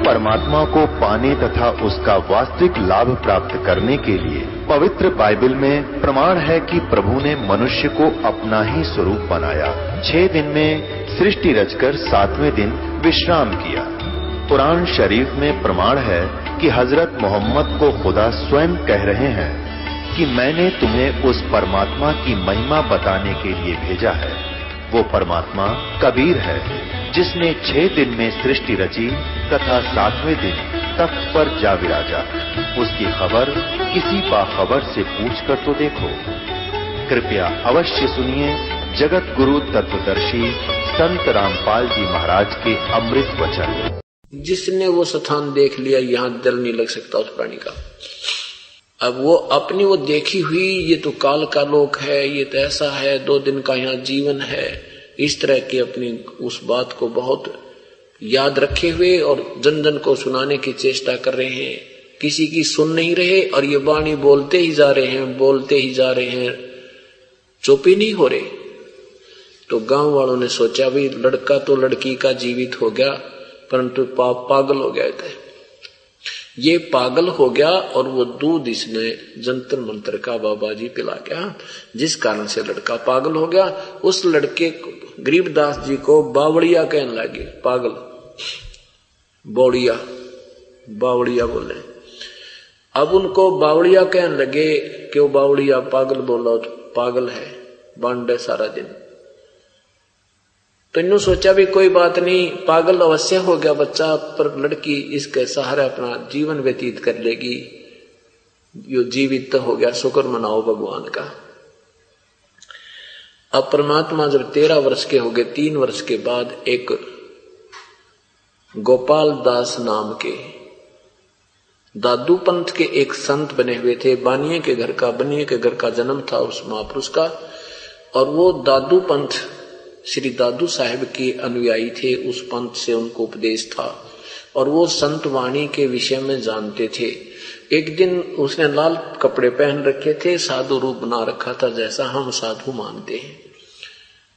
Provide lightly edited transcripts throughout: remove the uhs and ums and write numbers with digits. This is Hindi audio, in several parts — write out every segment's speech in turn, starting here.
परमात्मा को पाने तथा उसका वास्तविक लाभ प्राप्त करने के लिए पवित्र बाइबल में प्रमाण है कि प्रभु ने मनुष्य को अपना ही स्वरूप बनाया। 6 दिन में सृष्टि रचकर 7वें दिन विश्राम किया। कुरान शरीफ में प्रमाण है कि हजरत मोहम्मद को खुदा स्वयं कह रहे हैं कि मैंने तुम्हें उस परमात्मा की महिमा बताने के लिए भेजा है। वो परमात्मा कबीर है जिसने 6 दिन में सृष्टि रची तथा 7वें दिन तख्त पर जा विराजा। उसकी खबर किसी बाखबर से पूछ कर तो देखो। कृपया अवश्य सुनिए जगत गुरु तत्वदर्शी संत रामपाल जी महाराज के अमृत वचन। जिसने वो स्थान देख लिया, यहाँ दिल नहीं लग सकता उस प्राणी का। अब वो अपनी वो देखी हुई, ये तो काल का लोक है, ये तो ऐसा है, 2 दिन का यहाँ जीवन है, इस तरह की अपनी उस बात को बहुत याद रखे हुए और जन जन को सुनाने की चेष्टा कर रहे हैं। किसी की सुन नहीं रहे और ये वाणी बोलते ही जा रहे हैं, बोलते ही जा रहे हैं, चुप ही नहीं हो रहे। तो गांव वालों ने सोचा भी लड़का तो लड़की का जीवित हो गया, परंतु पागल हो गया था। ये पागल हो गया और वो दूध इसने जंतर मंत्र का बाबा जी पिला गया, जिस कारण से लड़का पागल हो गया। उस लड़के को गरीबदास जी को बावड़िया कहने लगे। पागल, बौड़िया, बावड़िया बोले। अब उनको बावड़िया कहने लगे कि वो बावड़िया पागल बोला, पागल है, बांडे सारा दिन। तो इन्होंने सोचा भी कोई बात नहीं, पागल अवश्य हो गया बच्चा, पर लड़की इसके सहारे अपना जीवन व्यतीत कर लेगी, यो जीवित तो हो गया, शुक्र मनाओ भगवान का। अब परमात्मा जब 13 वर्ष के हो गए, 3 वर्ष के बाद एक गोपाल दास नाम के दादू पंथ के एक संत बने हुए थे। बनिए के घर का जन्म था उस महापुरुष का, और वो दादू पंथ श्री दादू साहेब के अनुयायी थे। उस पंथ से उनको उपदेश था और वो संत वाणी के विषय में जानते थे। एक दिन उसने लाल कपड़े पहन रखे थे, साधु रूप बना रखा था, जैसा हम साधु मानते हैं,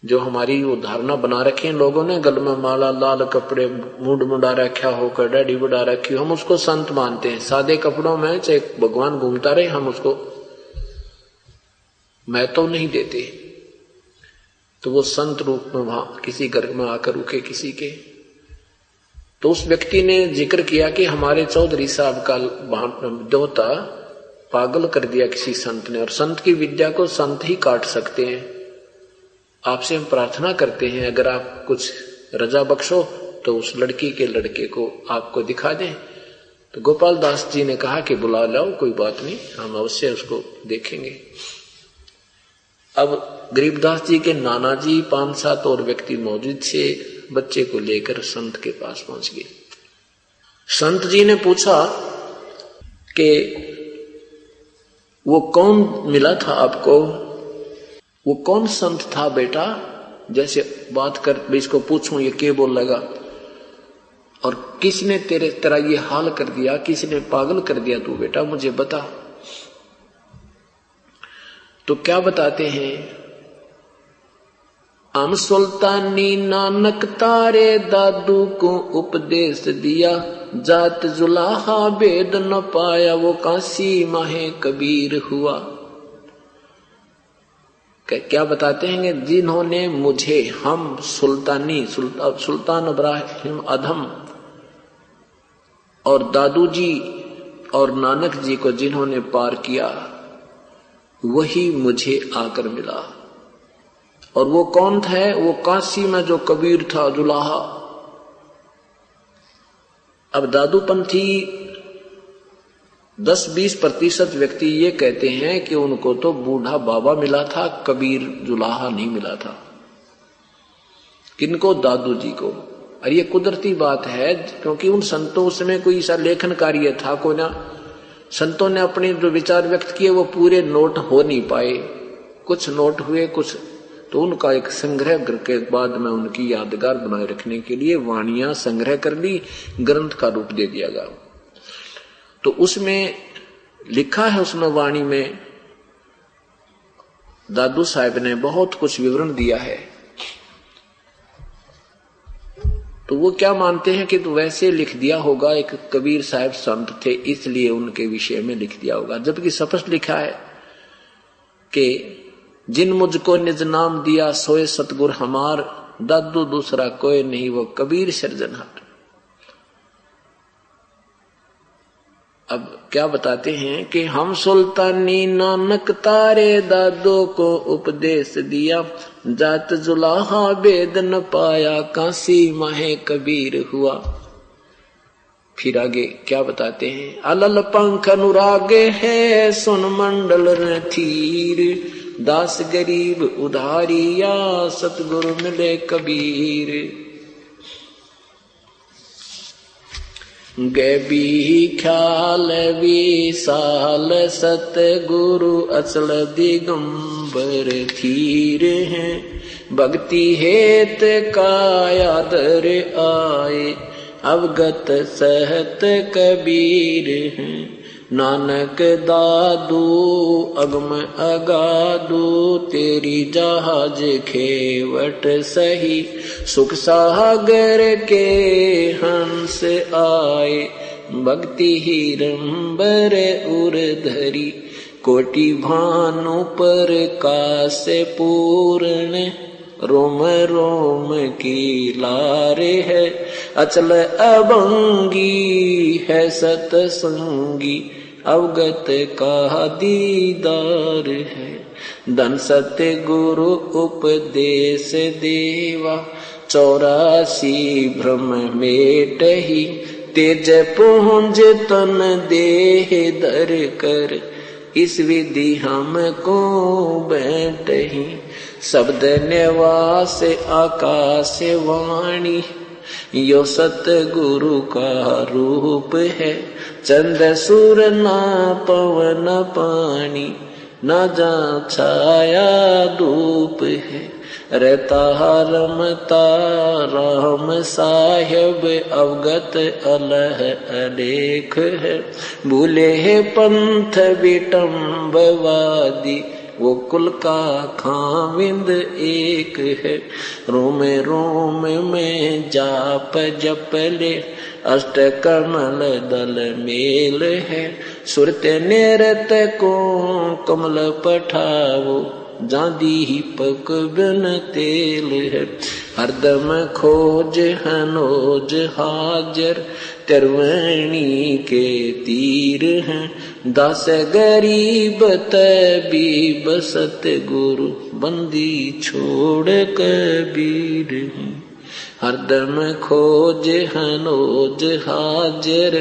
जो हमारी वो धारणा बना रखे हैं लोगों ने। गल में माला, लाल कपड़े, मुंड मुंडा रखा होकर, डैडी बुढ़ा रखी, हम उसको संत मानते हैं। सादे कपड़ों में चाहे भगवान घूमता रहे, हम उसको मैं तो नहीं देते। तो वो संत रूप में वहां किसी घर में आकर रुके किसी के, तो उस व्यक्ति ने जिक्र किया कि हमारे चौधरी साहब का दोता पागल कर दिया किसी संत ने, और संत की विद्या को संत ही काट सकते हैं। आपसे हम प्रार्थना करते हैं अगर आप कुछ रजा बख्शो तो उस लड़की के लड़के को आपको दिखा दें। तो गोपाल दास जी ने कहा कि बुला लाओ, कोई बात नहीं, हम अवश्य उसको देखेंगे। अब गरीबदास जी के नाना जी 5-7 और व्यक्ति मौजूद थे। बच्चे को लेकर संत के पास पहुंच गए। संत जी ने पूछा कि वो कौन मिला था आपको, वो कौन संत था बेटा, जैसे बात कर इसको पूछूं ये क्या बोल लगा, और किसने तेरा ये हाल कर दिया, किसने पागल कर दिया तू बेटा, मुझे बता। तो क्या बताते हैं, हम सुल्तानी नानक तारे दादू को उपदेश दिया, जात जुलाहा भेद न पाया, वो काशी माहे कबीर हुआ। क्या बताते हैं, जिन्होंने मुझे, हम सुल्तानी सुल्तान इब्राहिम अधम और दादू जी और नानक जी को जिन्होंने पार किया, वही मुझे आकर मिला। और वो कौन था, वो काशी में जो कबीर था, जुलाहा। अब दादू पंथी 10-20% व्यक्ति ये कहते हैं कि उनको तो बूढ़ा बाबा मिला था, कबीर जुलाहा नहीं मिला था। किनको, दादू जी को। और ये कुदरती बात है, क्योंकि उन संतों उसमें कोई ऐसा लेखन कार्य था कोई ना, संतों ने अपने जो विचार व्यक्त किए वो पूरे नोट हो नहीं पाए, कुछ नोट हुए कुछ, तो उनका एक संग्रह के बाद में उनकी यादगार बनाए रखने के लिए वाणियां संग्रह कर ली, ग्रंथ का रूप दे दिया गया। तो उसमें लिखा है, उसमें वाणी में दादू साहब ने बहुत कुछ विवरण दिया है। तो वो क्या मानते हैं कि तो वैसे लिख दिया होगा, एक कबीर साहब संत थे इसलिए उनके विषय में लिख दिया होगा, जबकि स्पष्ट लिखा है कि जिन मुझको निज नाम दिया सोए सतगुर हमार, दादू दूसरा कोई नहीं वो कबीर सिरजनहार। अब क्या बताते हैं कि हम सुल्तानी नानक तारे दादो को उपदेश दिया, जात जुलाहा वेद न पाया काशी माहे कबीर हुआ। फिर आगे क्या बताते हैं, अलल पंख अनुरागे है सुन मंडल रथीर, दास गरीब उधारिया सतगुरु मिले कबीर। गैबी ख्याल विशाल सतगुरु अचल दिगंबर थीर हैं, भक्ति हेत कायादर आए अवगत सहत कबीर हैं। नानक दादू अगम अगादू तेरी जहाज खेवट सही, सुख सागर के हंस आए भक्ति हिरंबर उर्धरी, कोटि भानु पर काश पूर्ण रोम रोम की लारे है, अचल अभंगी है सतसंगी अवगत का दीदार है। धन सत्य गुरु उपदेश देवा, 84 भ्रम मेटहि, तेज पुंज तन देह दर कर, इस विधि हमको बैठही। शब्द निवास आकाश वाणी, यो सतगुरु का रूप है, चंद सूर ना पवन पानी, ना जा छाया धूप है। रहता रमता राम साहेब अवगत अलह अलेख है, भूले है पंथ विटम्बवादी, वो कुल का खाविंद एक है। रोम रोम में जाप जप ले, अष्ट कमल दल मेल है, सुरत निरत को कमल पठावो, जादी पक बिन तेल है। हरदम खोज हनोज हाजर, तरवणी के तीर हैं, दास गरीब तबीब सतगुरु बंदी छोड़ कबीर हैं। हरदम खोज हनोज हाजर,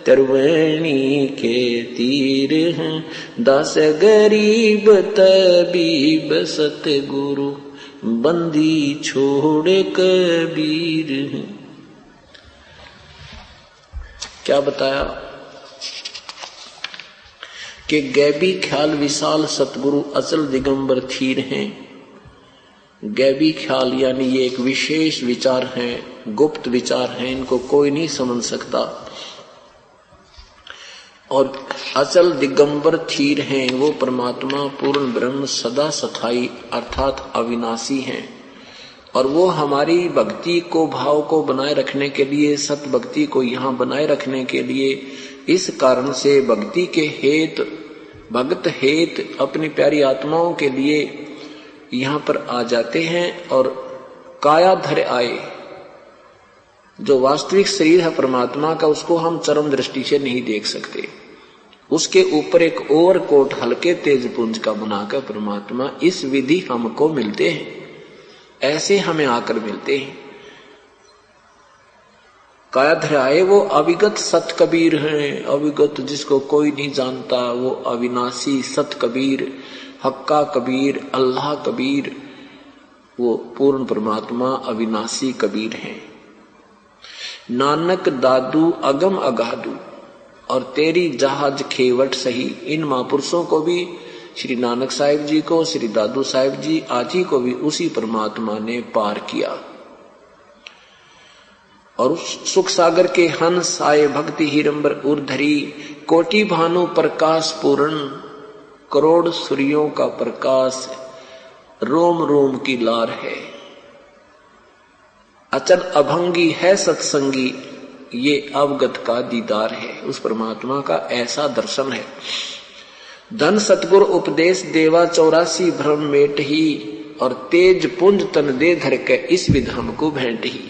तरवणी के तीर हैं, दास गरीब तबीब सतगुरु बंदी छोड़ कबीर हैं। क्या बताया कि गैबी ख्याल विशाल सतगुरु अचल दिगंबर थीर हैं। गैबी ख्याल यानी ये एक विशेष विचार हैं, गुप्त विचार हैं, इनको कोई नहीं समझ सकता। और अचल दिगंबर थीर हैं, वो परमात्मा पूर्ण ब्रह्म सदा सथाई अर्थात अविनाशी हैं। और वो हमारी भक्ति को भाव को बनाए रखने के लिए, सत भक्ति को यहाँ बनाए रखने के लिए, इस कारण से भक्ति के हेत भक्त हेत अपनी प्यारी आत्माओं के लिए यहाँ पर आ जाते हैं। और कायाधर आए, जो वास्तविक शरीर है परमात्मा का, उसको हम चरम दृष्टि से नहीं देख सकते। उसके ऊपर एक ओवरकोट हल्के तेज पुंज का बनाकर परमात्मा इस विधि हमको मिलते हैं, ऐसे हमें आकर मिलते हैं। कायाधर आए वो अविगत सत कबीर हैं, अविगत जिसको कोई नहीं जानता, वो अविनाशी सत कबीर, हक्का कबीर, अल्लाह कबीर, वो पूर्ण परमात्मा अविनाशी कबीर हैं। नानक दादू अगम अगादू और तेरी जहाज खेवट सही, इन महापुरुषों को भी, श्री नानक साहिब जी को, श्री दादू साहिब जी आजी को भी उसी परमात्मा ने पार किया। और उस सुख सागर के हंस आए भक्ति हिरंबर उर्धरी, कोटि भानु प्रकाश पूर्ण, करोड़ सूर्यों का प्रकाश रोम रोम की लार है। अचल अभंगी है सत्संगी, ये अवगत का दीदार है। उस परमात्मा का ऐसा दर्शन है। धन सतगुर उपदेश देवा 84 भ्रम मेट ही, और तेज पुंज तन दे धर के इस विधान को भेंट ही।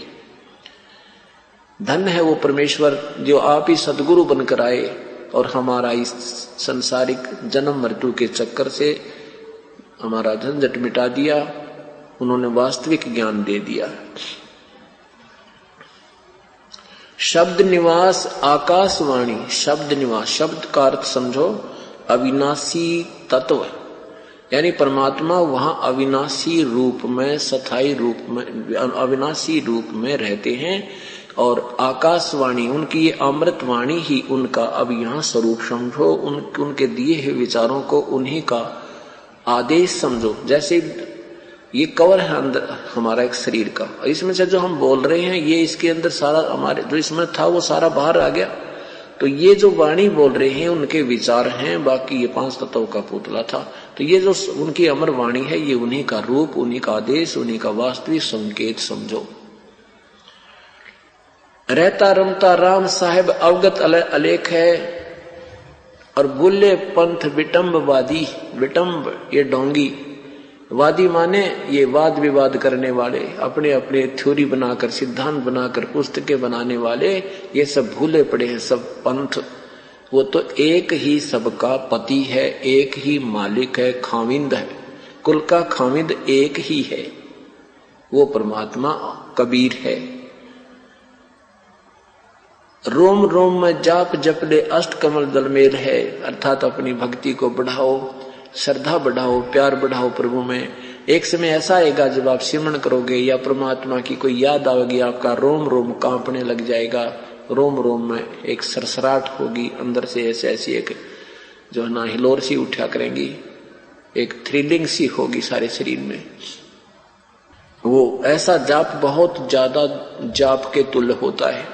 धन है वो परमेश्वर जो आप ही सदगुरु बनकर आए और हमारा इस संसारिक जन्म मृत्यु के चक्कर से हमारा झंझट मिटा दिया। उन्होंने वास्तविक ज्ञान दे दिया। शब्द निवास आकाशवाणी, शब्द निवास, शब्द का अर्थ समझो अविनाशी तत्व, यानी परमात्मा वहां अविनाशी रूप में, स्थायी रूप में, अविनाशी रूप में रहते हैं। और आकाशवाणी उनकी ये अमृत वाणी ही उनका अब यहाँ स्वरूप समझो। उनके दिए हुए विचारों को उन्हीं का आदेश समझो। जैसे ये कवर है अंदर हमारा एक शरीर का, इसमें से जो हम बोल रहे हैं ये इसके अंदर सारा हमारे जो इसमें था वो सारा बाहर आ गया। तो ये जो वाणी बोल रहे हैं उनके विचार हैं, बाकी ये 5 तत्वों का पुतला था। तो ये जो उनकी अमर वाणी है ये उन्हीं का रूप, उन्हीं का आदेश, उन्हीं का वास्तविक संकेत समझो। रहता रमता राम साहेब अवगत अलेख है, और बुल्ले पंथ विटम्बवादी, विटम्ब ये डोंगी, वादी माने ये वाद विवाद करने वाले, अपने अपने थ्योरी बनाकर, सिद्धांत बनाकर पुस्तकें बनाने वाले, ये सब भूले पड़े हैं सब पंथ। वो तो एक ही सबका पति है, एक ही मालिक है, खाविंद है, कुल का खाविंद एक ही है, वो परमात्मा कबीर है। रोम रोम में जाप जपले अष्ट कमल दलमेल है, अर्थात अपनी भक्ति को बढ़ाओ, श्रद्धा बढ़ाओ, प्यार बढ़ाओ प्रभु में। एक समय ऐसा आएगा जब आप सिमरन करोगे या परमात्मा की कोई याद आएगी, आपका रोम रोम कांपने लग जाएगा, रोम रोम में एक सरसराहट होगी अंदर से, ऐसी एक जो है ना हिलोर सी उठा करेंगी, एक थ्रिलिंग सी होगी सारे शरीर में। वो ऐसा जाप बहुत ज्यादा जाप के तुल्य होता है।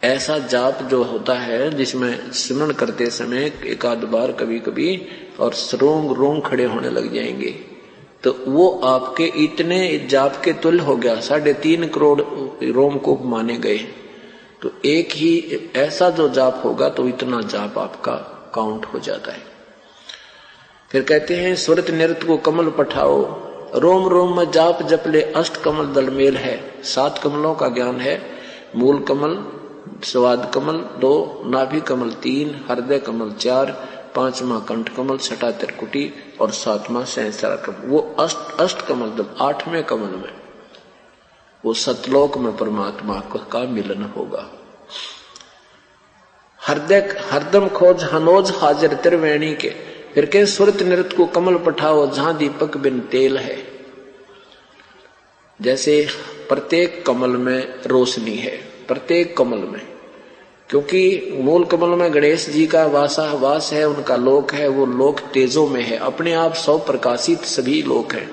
ऐसा जाप जो होता है जिसमें सिमरन करते समय एक आध बार कभी कभी और रोंग खड़े होने लग जाएंगे, तो वो आपके इतने जाप के तुल्य हो गया। 3.5 करोड़ रोमकूप माने गए, तो एक ही ऐसा जो जाप होगा तो इतना जाप आपका काउंट हो जाता है। फिर कहते हैं सुरत नृत्य को कमल पठाओ, रोम रोम में जाप जपले अष्ट कमल दलमेल है। 7 कमलों का ज्ञान है, मूल कमल, स्वाद कमल 2, नाभि कमल 3, हृदय कमल 4, 5वां कंठ कमल, 6वां त्रिकुटी और 7वां सहस्रार कमल। वो अष्ट कमल 8वें कमल में वो सतलोक में परमात्मा का मिलन होगा। हृदय हरदम खोज हनोज हाजिर त्रिवेणी के। फिर के सुरत नृत्य को कमल पठाओ जहां दीपक बिन तेल है। जैसे प्रत्येक कमल में रोशनी है, प्रत्येक कमल में, क्योंकि मूल कमल में गणेश जी का वास है, उनका लोक है, वो लोक तेजों में है, अपने आप 100 प्रकाशित सभी लोक हैं,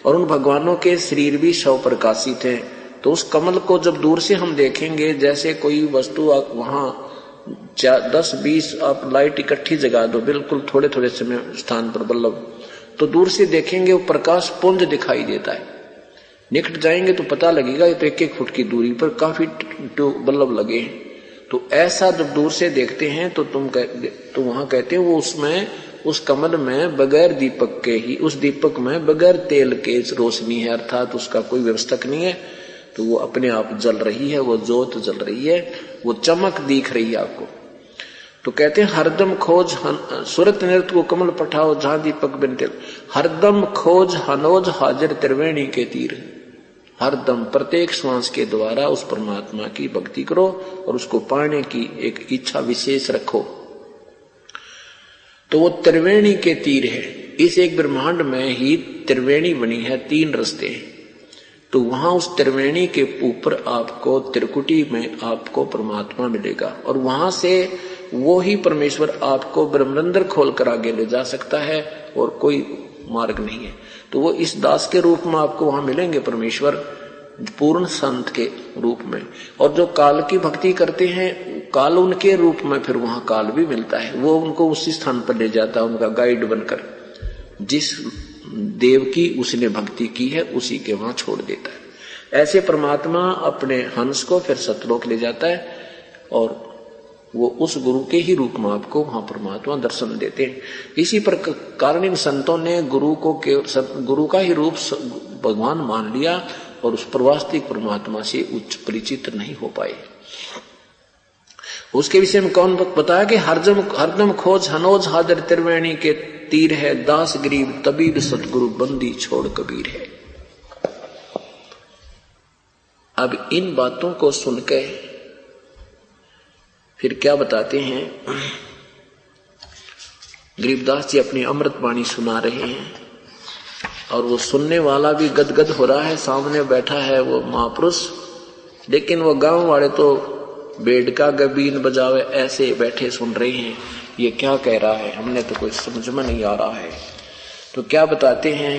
और उन भगवानों के शरीर भी 100 प्रकाशित हैं। तो उस कमल को जब दूर से हम देखेंगे, जैसे कोई वस्तु आप वहां 10-20 आप लाइट इकट्ठी जगा दो बिल्कुल थोड़े थोड़े समय स्थान पर बल्लभ, तो दूर से देखेंगे वो प्रकाश पुंज दिखाई देता है। निकट जाएंगे तो पता लगेगा ये तो 1-1 फुट की दूरी पर काफी बल्लभ लगे हैं। तो ऐसा जब दूर से देखते हैं तो तो वहां कहते हैं वो उसमें, उस कमल में बगैर दीपक के ही, उस दीपक में बगैर तेल के रोशनी है, अर्थात उसका कोई व्यवस्थक नहीं है, तो वो अपने आप जल रही है, वो ज्योत जल रही है, वो चमक दिख रही है आपको। तो कहते हैं हरदम खोज सुरत नृत्य को कमल पठाओ जहां दीपक बिन तेल, हरदम खोज हनोज हाजिर त्रिवेणी के तीर। हरदम प्रत्येक श्वास के द्वारा उस परमात्मा की भक्ति करो और उसको पाने की एक इच्छा विशेष रखो। तो वो त्रिवेणी के तीर है। इस एक ब्रह्मांड में ही त्रिवेणी बनी है, 3 रास्ते हैं। तो वहां उस त्रिवेणी के ऊपर आपको त्रिकुटी में आपको परमात्मा मिलेगा, और वहां से वो ही परमेश्वर आपको ब्रह्मरंध्र खोलकर आगे ले जा सकता है, और कोई मार्ग नहीं है। तो वो इस दास के रूप में आपको वहां मिलेंगे परमेश्वर, पूर्ण संत के रूप में। और जो काल की भक्ति करते हैं, काल उनके रूप में फिर वहां काल भी मिलता है, वो उनको उसी स्थान पर ले जाता है, उनका गाइड बनकर। जिस देव की उसने भक्ति की है उसी के वहां छोड़ देता है। ऐसे परमात्मा अपने हंस को फिर सतलोक ले जाता है और वो उस गुरु के ही रूप में आपको वहां परमात्मा दर्शन देते हैं। इसी पर कारण इन संतों ने गुरु का ही रूप भगवान मान लिया और उस वास्तविक परमात्मा से उच्च परिचित नहीं हो पाए। उसके विषय में कौन बताया कि हरदम खोज हनोज हादर त्रिवेणी के तीर है, दास गरीब तबीब सतगुरु बंदी छोड़ कबीर है। अब इन बातों को सुनकर फिर क्या बताते हैं, गरीबदास जी अपनी अमृत वाणी सुना रहे हैं और वो सुनने वाला भी गदगद हो रहा है। सामने बैठा है वो महापुरुष, लेकिन वो गांव वाले तो बेड का गबीन बजावे ऐसे बैठे सुन रहे हैं, ये क्या कह रहा है, हमने तो कोई समझ में नहीं आ रहा है। तो क्या बताते हैं,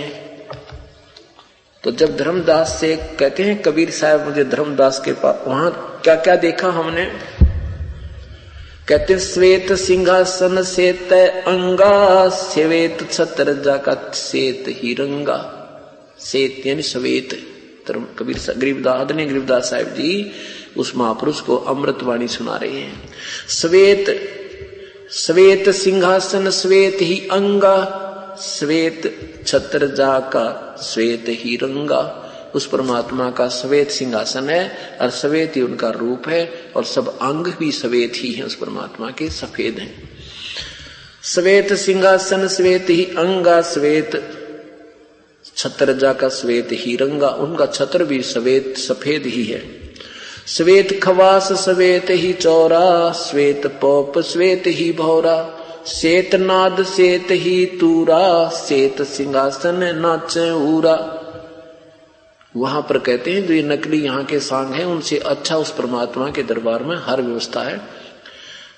तो जब धर्मदास से कहते हैं कबीर साहब मुझे धर्मदास के पास, वहां क्या क्या देखा हमने, कहते श्वेत सिंहासन से तय अंगा, श्वेत छत्र जाका श्वेत ही रंगा। श्वेत यानी श्वेत। कबीर गरीबदास साहिब जी उस महापुरुष को अमृतवाणी सुना रहे हैं। श्वेत श्वेत सिंहासन श्वेत ही अंगा, श्वेत छत्र जाका श्वेत ही रंगा। उस परमात्मा का श्वेत सिंहासन है और श्वेत ही उनका रूप है और सब अंग भी श्वेत ही है, उस परमात्मा के सफेद हैं। श्वेत सिंहासन श्वेत ही अंगा, श्वेत छत्र जाका श्वेत ही रंगा। उनका छत्र भी श्वेत सफेद ही है। श्वेत खवास श्वेत ही चौरा, श्वेत पोप श्वेत ही भौरा। श्वेत नाद श्वेत ही तूरा, श्वेत सिंहासन नाचे ऊरा। वहां पर कहते हैं जो ये नकली यहाँ के सांग हैं उनसे अच्छा उस परमात्मा के दरबार में हर व्यवस्था है।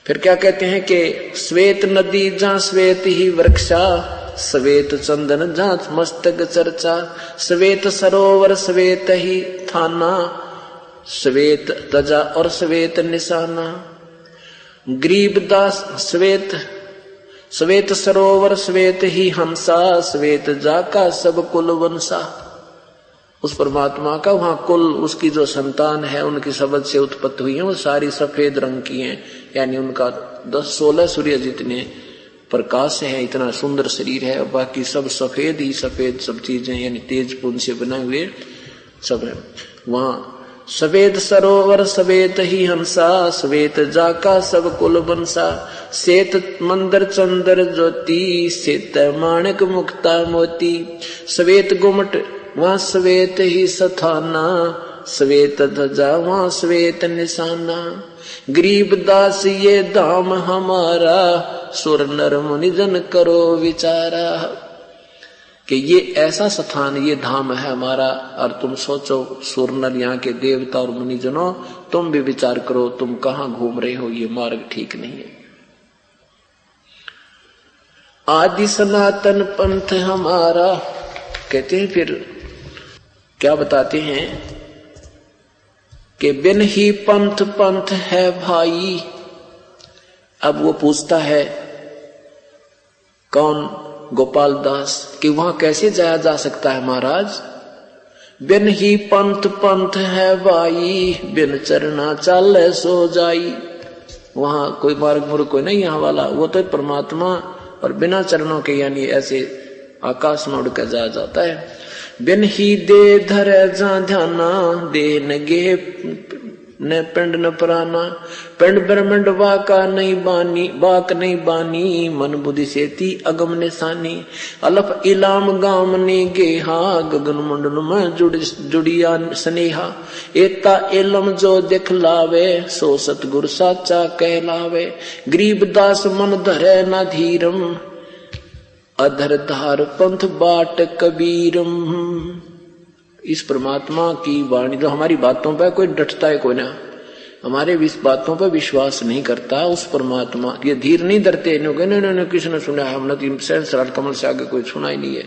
फिर क्या कहते हैं कि श्वेत नदी जहाँ श्वेत ही वृक्षा, श्वेत चंदन जहाँ मस्तक चर्चा। श्वेत सरोवर श्वेत ही थाना, श्वेत ध्वजा और श्वेत निशाना। गरीबदास श्वेत श्वेत सरोवर श्वेत ही हंसा, श्वेत जाका सब कुल वंशा। उस परमात्मा का वहां कुल उसकी जो संतान है उनकी शब्द से उत्पत्ति हुई है वो सारी सफेद रंग की हैं, यानी उनका 10-16 सूर्य जितने प्रकाश है, इतना सुंदर शरीर है। बाकी सब सफेद ही सफेद सब चीजें यानी तेज पुंज से बने हुए सब है। वहां श्वेत सरोवर श्वेत ही हंसा, श्वेत जाका सब कुल बंसा। श्वेत मंदिर चंद्र ज्योति, श्वेत माणिक मुक्ता मोती। श्वेत गुमट वहां श्वेत ही सथाना, श्वेत ध्वजा वहां श्वेत निशाना। गरीबदास ये धाम हमारा, सुर नर मुनि जन करो विचारा। कि ये ऐसा स्थान ये धाम है हमारा और तुम सोचो सुर नर यहाँ के देवता और मुनिजनों तुम भी विचार करो तुम कहाँ घूम रहे हो, ये मार्ग ठीक नहीं है। आदि सनातन पंथ हमारा, कहते हैं फिर क्या बताते हैं कि बिन ही पंथ पंथ है भाई। अब वो पूछता है कौन, गोपाल दास, कि वहां कैसे जाया जा सकता है महाराज। बिन ही पंथ पंथ है भाई, बिन चरना चाले सो जाई। वहां कोई मार्ग मुर्ग कोई नहीं यहाँ वाला, वो तो परमात्मा और बिना चरणों के यानी ऐसे आकाश में उड़कर जाया जाता है। बिन ही दे धरे जा ध्याना, दे न गे न पिंड न पराना। पिंड ब्रह्मंड वाका नहीं बानी, बाक नहीं बानी, मन बुद्धि सेती अगम निशानी। अलफ इलाम गाम ने गेहा, गगन मंडल में जुड़िया स्नेहा। एता इलम जो दिखलावे, सो सतगुर साचा कहलावे। गरीबदास मन धरे न धीरम, अधर धार पंथ बाट कबीरम। इस परमात्मा की वाणी जो हमारी बातों पर कोई डटता है कोई ना, हमारे इस बातों पर विश्वास नहीं करता, उस परमात्मा ये धीर नहीं धरते। नहीं किसने सुना है, हमने तो सहस्रार कमल से आगे कोई सुना ही नहीं है।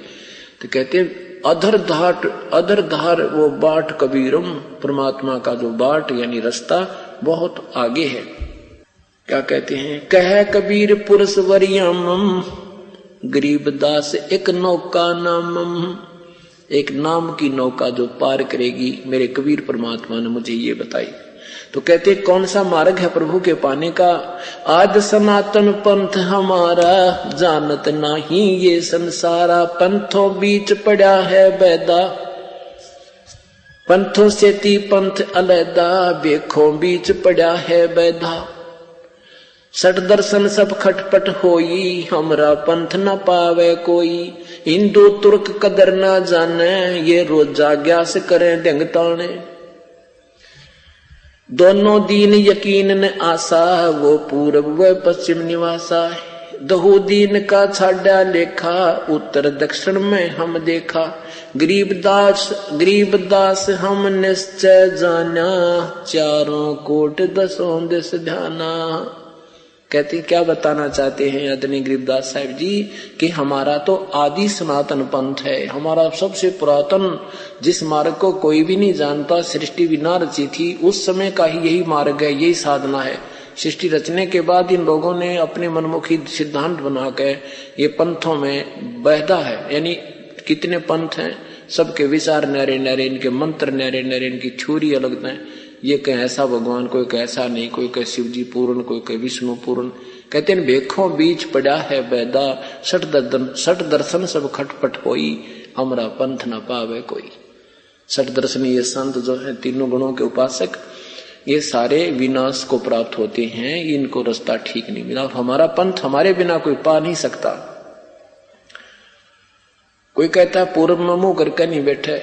तो कहते अधर धार वो बाट कबीरम, परमात्मा का जो बाट यानी रास्ता बहुत आगे है। क्या कहते हैं, कह कबीर पुरुष वरियम, गरीबदास एक नौका नामम। एक नाम की नौका जो पार करेगी, मेरे कबीर परमात्मा ने मुझे ये बताई। तो कहते कौन सा मार्ग है प्रभु के पाने का? आज सनातन पंथ हमारा, जानत नहीं ये संसारा। पंथों बीच पड़ा है बैदा, पंथों से ती पंथ अलैदा। बेखों बीच पड़ा है बैदा, सठ दर्शन सब खटपट होई। हमरा पंथ न पावे कोई, हिंदू तुर्क कदर न जाने। ये रोजा ग्यास करें ढंग ताने। दोनों दीन यकीन न आशा, वो पूर्व व पश्चिम निवासा। दहु दीन का छाड़ा लेखा, उत्तर दक्षिण में हम देखा। गरीब दास हम निश्चय जाना, चारों कोट दसों दिस ध्याना। कहते क्या बताना चाहते हैं आदरणीय गरीबदास साहिब जी कि हमारा तो आदि सनातन पंथ है, हमारा सबसे पुरातन, जिस मार्ग को कोई भी नहीं जानता, सृष्टि भी ना रची थी उस समय का ही यही मार्ग है, यही साधना है। सृष्टि रचने के बाद इन लोगों ने अपने मनमुखी सिद्धांत बनाकर ये पंथों में बहदा है। यानी कितने पंथ हैं, सबके विचार न्यारे न्यारे, इनके मंत्र न्यारे न्यारे, इनकी थ्योरी अलग है। ये कहे ऐसा भगवान, कोई कहे ऐसा नहीं, कोई कहे शिव जी पूर्ण, कोई कहे विष्णु पूर्ण। कहते हैं बेखों बीच पड़ा है बैदा, सठ दर्शन सब खटपट होई। हमरा पंथ न पावे कोई। सठ दर्शन ये संत जो है तीनों गुणों के उपासक, ये सारे विनाश को प्राप्त होते हैं, इनको रास्ता ठीक नहीं मिला। हमारा पंथ हमारे बिना कोई पा नहीं सकता। कोई कहता है पूर्व में मुंह करके नहीं बैठे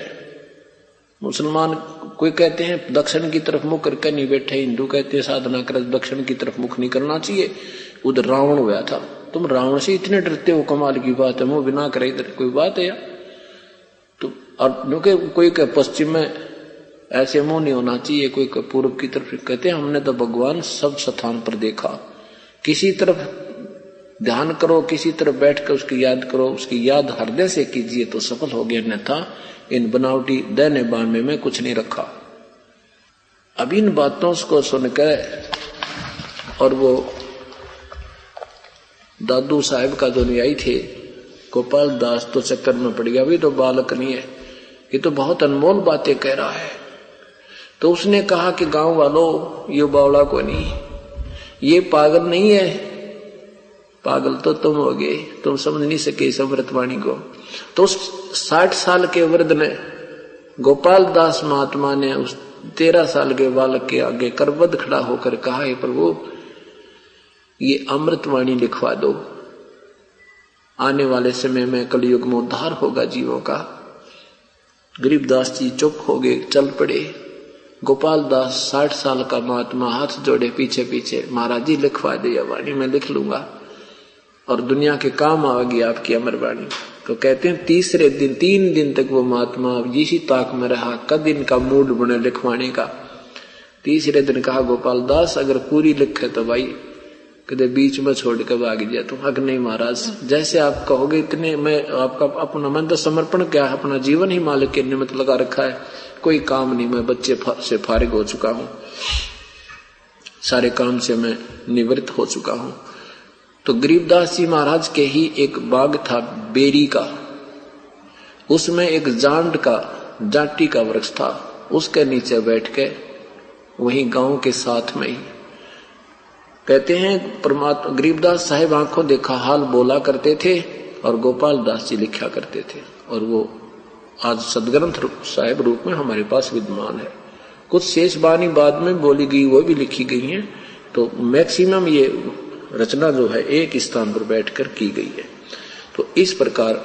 मुसलमान, कोई कहते हैं दक्षिण की तरफ मुख करके नहीं बैठे हिंदू, कहते हैं साधना कर दक्षिण की तरफ मुख नहीं करना चाहिए। उधर रावण हुआ था, तुम रावण से इतने डरते हो, कमाल की बात है, मुंह बिना करे इधर कोई बात है यार। तो और कोई कह पश्चिम में ऐसे मुंह नहीं होना चाहिए, कोई कह पूर्व की तरफ। कहते हैं हमने तो भगवान सब स्थान पर देखा, किसी तरफ ध्यान करो, किसी तरफ बैठ कर उसकी याद करो, उसकी याद हृदय से कीजिए तो सफल हो गया, अन्यथा इन बनावटी दैने बाने में कुछ नहीं रखा। अब इन बातों को सुनकर और वो दादू साहब का जो न्यायी थे गोपाल दास तो चक्कर में पड़ गया, अभी तो बालक नहीं है, ये तो बहुत अनमोल बातें कह रहा है। तो उसने कहा कि गांव वालों ये बावड़ा को नहीं, ये पागल नहीं है, पागल तो तुम हो गए, तुम समझ नहीं सके इस अमृतवाणी को। तो उस 60 साल के वृद्ध ने, गोपाल दास महात्मा ने उस 13 साल के बालक के आगे करबद्ध खड़ा होकर कहा, हे प्रभु ये अमृतवाणी लिखवा दो, आने वाले समय में कलयुग में उद्धार होगा जीवों का। गरीबदास जी चुप हो गए, चल पड़े। गोपाल दास 60 साल का महात्मा हाथ जोड़े पीछे पीछे, महाराज जी लिखवा दे यह वाणी, मैं लिख लूंगा और दुनिया के काम आएगी आपकी अमरवाणी। तो कहते हैं तीसरे दिन 3 दिन तक वो महात्मा इसी ताक में रहा, कद इनका मूड बने लिखवाने का। तीसरे दिन कहा गोपाल दास अगर पूरी लिखे तो भाई कदे बीच में छोड़ के भाग जाए तुम। अग नहीं महाराज, जैसे आप कहोगे इतने, मैं आपका अपना मन तो समर्पण क्या है, अपना जीवन ही मालिक के निमित्त लगा रखा है, कोई काम नहीं, मैं बच्चे से फारिग हो चुका हूं, सारे काम से मैं निवृत्त हो चुका हूं। तो गरीबदास जी महाराज के ही एक बाग था बेरी का, उसमें एक जाटी का वृक्ष था, उसके नीचे बैठ के वहीं गांव के साथ में ही कहते हैं परमात्मा गरीबदास साहिब आंखों देखा हाल बोला करते थे और गोपाल दास जी लिखा करते थे, और वो आज सदग्रंथ साहिब रूप में हमारे पास विद्यमान है। कुछ शेष वाणी बाद में बोली गई वो भी लिखी गई है। तो मैक्सिमम ये रचना जो है एक स्थान पर बैठकर की गई है। तो इस प्रकार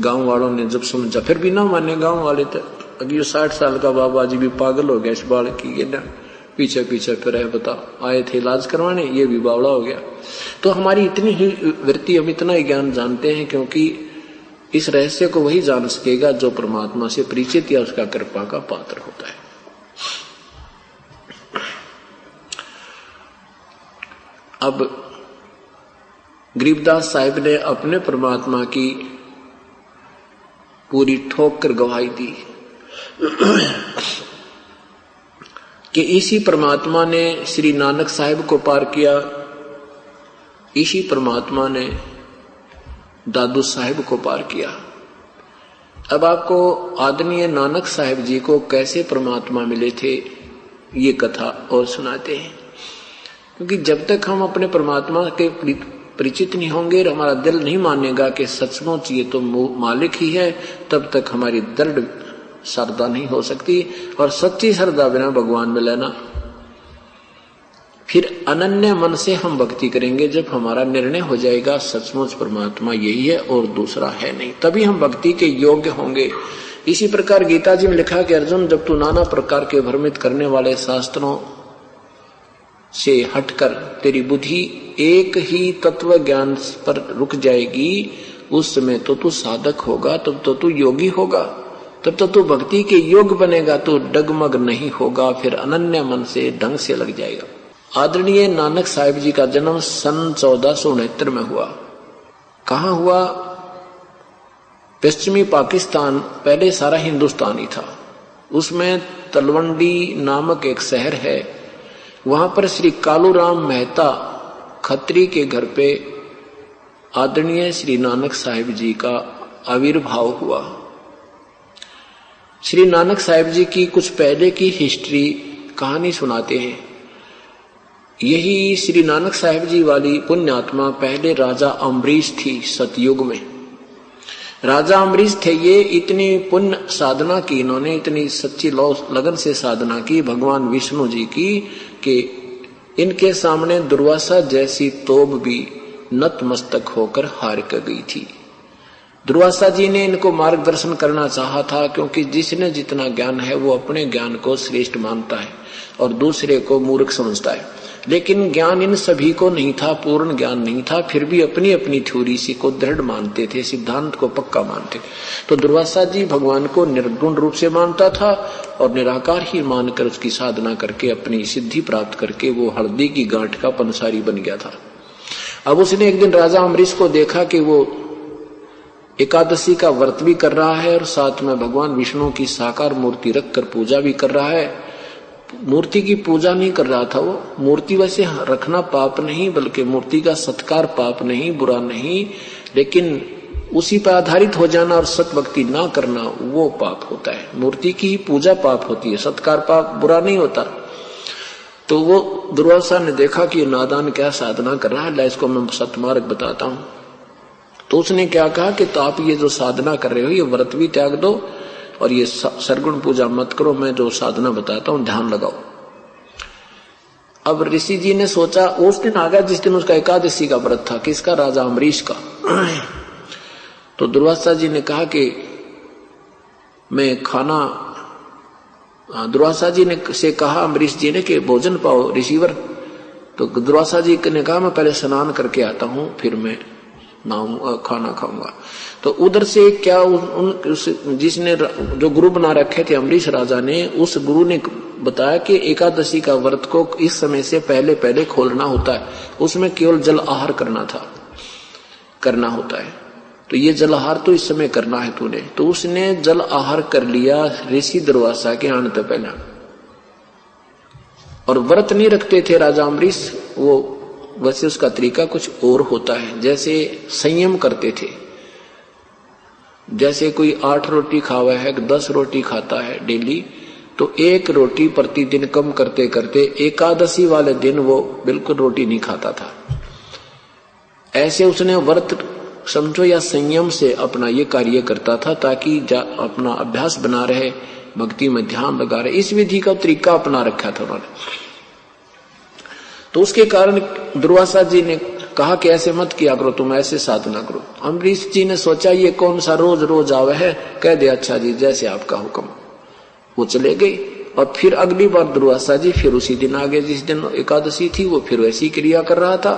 गांव वालों ने जब समझा, फिर भी ना माने गांव वाले, तो अभी 60 साल का बाबा जी भी पागल हो गया इस बालक की, ना पीछे पीछे फिर है, बता आए थे इलाज करवाने, ये भी बावड़ा हो गया। तो हमारी इतनी ही वृत्ति, हम इतना ही ज्ञान जानते हैं, क्योंकि इस रहस्य को वही जान सकेगा जो परमात्मा से परिचित या उसका कृपा का पात्र होता है। अब गरीबदास साहिब ने अपने परमात्मा की पूरी ठोक कर गवाही दी कि इसी परमात्मा ने श्री नानक साहिब को पार किया, इसी परमात्मा ने दादू साहिब को पार किया। अब आपको आदरणीय नानक साहिब जी को कैसे परमात्मा मिले थे ये कथा और सुनाते हैं, क्योंकि जब तक हम अपने परमात्मा के परिचित नहीं होंगे और हमारा दिल नहीं मानेगा कि सचमुच ये तो मालिक ही है, तब तक हमारी दृढ़ श्रद्धा नहीं हो सकती। और सच्ची श्रद्धा बिना भगवान मिले ना, फिर अनन्य मन से हम भक्ति करेंगे। जब हमारा निर्णय हो जाएगा सचमुच परमात्मा यही है और दूसरा है नहीं, तभी हम भक्ति के योग्य होंगे। इसी प्रकार गीता जी में लिखा कि अर्जुन, जब तू नाना प्रकार के भ्रमित करने वाले शास्त्रों से हटकर तेरी बुद्धि एक ही तत्व ज्ञान पर रुक जाएगी, उस समय तो तू साधक होगा, तब तो तू योगी होगा, तब तो तू भक्ति के योग्य बनेगा, तो डगमग नहीं होगा, फिर अनन्य मन से ढंग से लग जाएगा। आदरणीय नानक साहिब जी का जन्म सन 1469 में हुआ। कहाँ हुआ? पश्चिमी पाकिस्तान, पहले सारा हिंदुस्तान ही था। उसमें तलवंडी नामक एक शहर है, वहां पर श्री कालूराम मेहता खत्री के घर पे आदरणीय श्री नानक साहिब जी का आविर्भाव हुआ। श्री नानक साहिब जी की कुछ पहले की हिस्ट्री कहानी सुनाते हैं। यही श्री नानक साहिब जी वाली पुण्यात्मा पहले राजा अम्बरीश थी सतयुग में। राजा अम्बरीश थे ये, इतनी पुण्य साधना की इन्होंने, इतनी सच्ची लगन से साधना की भगवान विष्णु जी की कि इनके सामने दुर्वासा जैसी तोब भी नतमस्तक होकर हार कर गई थी। दुर्वासा जी ने इनको मार्गदर्शन करना चाहा था, क्योंकि जिसने जितना ज्ञान है वो अपने ज्ञान को श्रेष्ठ मानता है और दूसरे को मूर्ख समझता है। लेकिन ज्ञान इन सभी को नहीं था, पूर्ण ज्ञान नहीं था, फिर भी अपनी अपनी थ्योरी सी को दृढ़ मानते थे, सिद्धांत को पक्का मानते थे। तो दुर्वासा जी भगवान को निर्गुण रूप से मानता था और निराकार ही मानकर उसकी साधना करके अपनी सिद्धि प्राप्त करके वो हल्दी की गांठ का पंसारी बन गया था। अब उसने एक दिन राजा अम्बरीश को देखा कि वो एकादशी का व्रत भी कर रहा है और साथ में भगवान विष्णु की साकार मूर्ति रखकर पूजा भी कर रहा है। मूर्ति की पूजा नहीं कर रहा था वो, मूर्ति वैसे रखना पाप नहीं, बल्कि मूर्ति का सत्कार पाप नहीं, बुरा नहीं, लेकिन उसी पर आधारित हो जाना और सत भक्ति ना करना वो पाप होता है। मूर्ति की पूजा पाप होती है, सत्कार पाप बुरा नहीं होता। तो वो दुर्वासा ने देखा कि नादान क्या साधना कर रहा है, इसको मैं सतमार्ग बताता हूँ। तो उसने क्या कहा कि तो आप ये जो साधना कर रहे हो ये व्रत भी त्याग दो और ये सरगुण पूजा मत करो, मैं जो साधना बताता हूं ध्यान लगाओ। अब ऋषि जी ने सोचा, उस दिन आ गया जिस दिन उसका एकादशी का व्रत था। किसका? राजा अम्बरीश का। तो दुर्वासा जी ने कहा कि मैं खाना, दुर्वासा जी ने से कहा अम्बरीश जी ने कि भोजन पाओ ऋषिवर। तो दुर्वासा जी ने कहा मैं पहले स्नान करके आता हूं, फिर मैं खाना खाऊंगा। तो उधर से क्या जिसने जो गुरु बना रखे थे अम्बरीश राजा ने, उस गुरु ने बताया कि एकादशी का व्रत को इस समय से पहले पहले खोलना होता है, उसमें केवल जल आहार करना होता है। तो ये जल आहार तो इस समय करना है तूने। तो उसने जल आहार कर लिया ऋषि दुर्वासा के आने से पहले। और व्रत नहीं रखते थे राजा अम्बरीश, वो वैसे उसका तरीका कुछ और होता है, जैसे संयम करते थे। जैसे कोई 8 रोटी खावा है, 10 रोटी खाता है डेली, तो 1 रोटी प्रतिदिन कम करते करते एकादशी वाले दिन वो बिल्कुल रोटी नहीं खाता था। ऐसे उसने व्रत समझो या संयम से अपना ये कार्य करता था, ताकि अपना अभ्यास बना रहे, भक्ति में ध्यान लगा रहे। इस विधि का तरीका अपना रखा था उन्होंने। तो उसके कारण दुर्वासा जी ने कहा कि ऐसे मत किया करो, तुम ऐसे साधना करो। अम्बरीश जी ने सोचा ये कौन सा रोज रोज आवे है, कह दे अच्छा जी जैसे आपका हुक्म। वो चले गए और फिर अगली बार दुर्वासा जी फिर उसी दिन आ गए जिस दिन एकादशी थी, वो फिर वैसी क्रिया कर रहा था।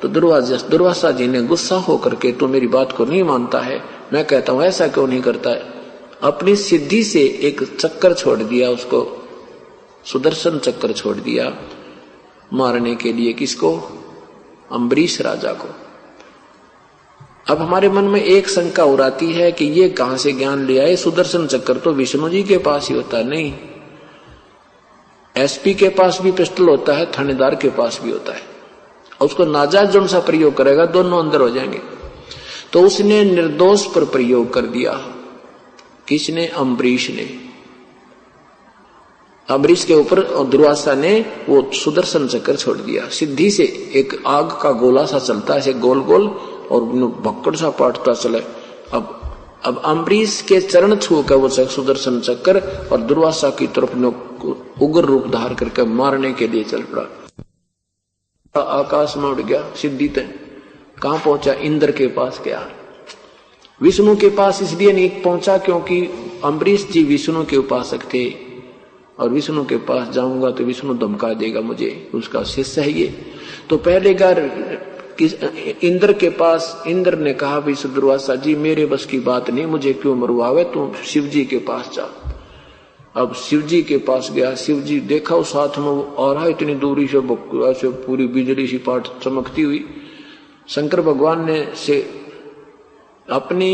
तो दुर्वासा जी ने गुस्सा होकर के तो मेरी बात को नहीं मानता है, मैं कहता हूं ऐसा क्यों नहीं करता है। अपनी सिद्धि से एक चक्कर छोड़ दिया, उसको सुदर्शन चक्कर छोड़ दिया मारने के लिए। किसको? अम्बरीश राजा को। अब हमारे मन में एक शंका उड़ाती है कि ये कहां से ज्ञान ले आए, सुदर्शन चक्कर तो विष्णु जी के पास ही होता है। नहीं, एसपी के पास भी पिस्टल होता है, थानेदार के पास भी होता है, और उसको नाजायज जो सा प्रयोग करेगा दोनों अंदर हो जाएंगे। तो उसने निर्दोष पर प्रयोग कर दिया, किसने? अम्बरीश ने। अम्बरीश के ऊपर दुर्वासा ने वो सुदर्शन चक्र छोड़ दिया। सिद्धि से एक आग का गोला सा चलता है, ऐसे गोल गोल, और भक्कड़ सा पाटता चले। अब अम्बरीश के चरण छू कर वो सुदर्शन चक्र और दुर्वासा की तरफ उग्र रूप धार करके मारने के लिए चल पड़ा। आकाश में उड़ गया। सिद्धि तक कहां पहुंचा? इंद्र के पास गया। विष्णु के पास इसलिए नहीं पहुंचा क्योंकि अम्बरीश जी विष्णु के उपासक थे, और विष्णु के पास जाऊंगा तो विष्णु धमका देगा मुझे, उसका शिष्य है ये। तो पहले इंद्र के पास, इंद्र ने कहा विष्णु दुर्वासा जी मेरे बस की बात नहीं, मुझे क्यों मरवावे, तुम शिव जी के पास जाओ। अब शिव जी के पास गया। शिव जी देखा उस हाथ में वो आ रहा, इतनी दूरी से पूरी बिजली सी पाट चमकती हुई। शंकर भगवान ने से अपनी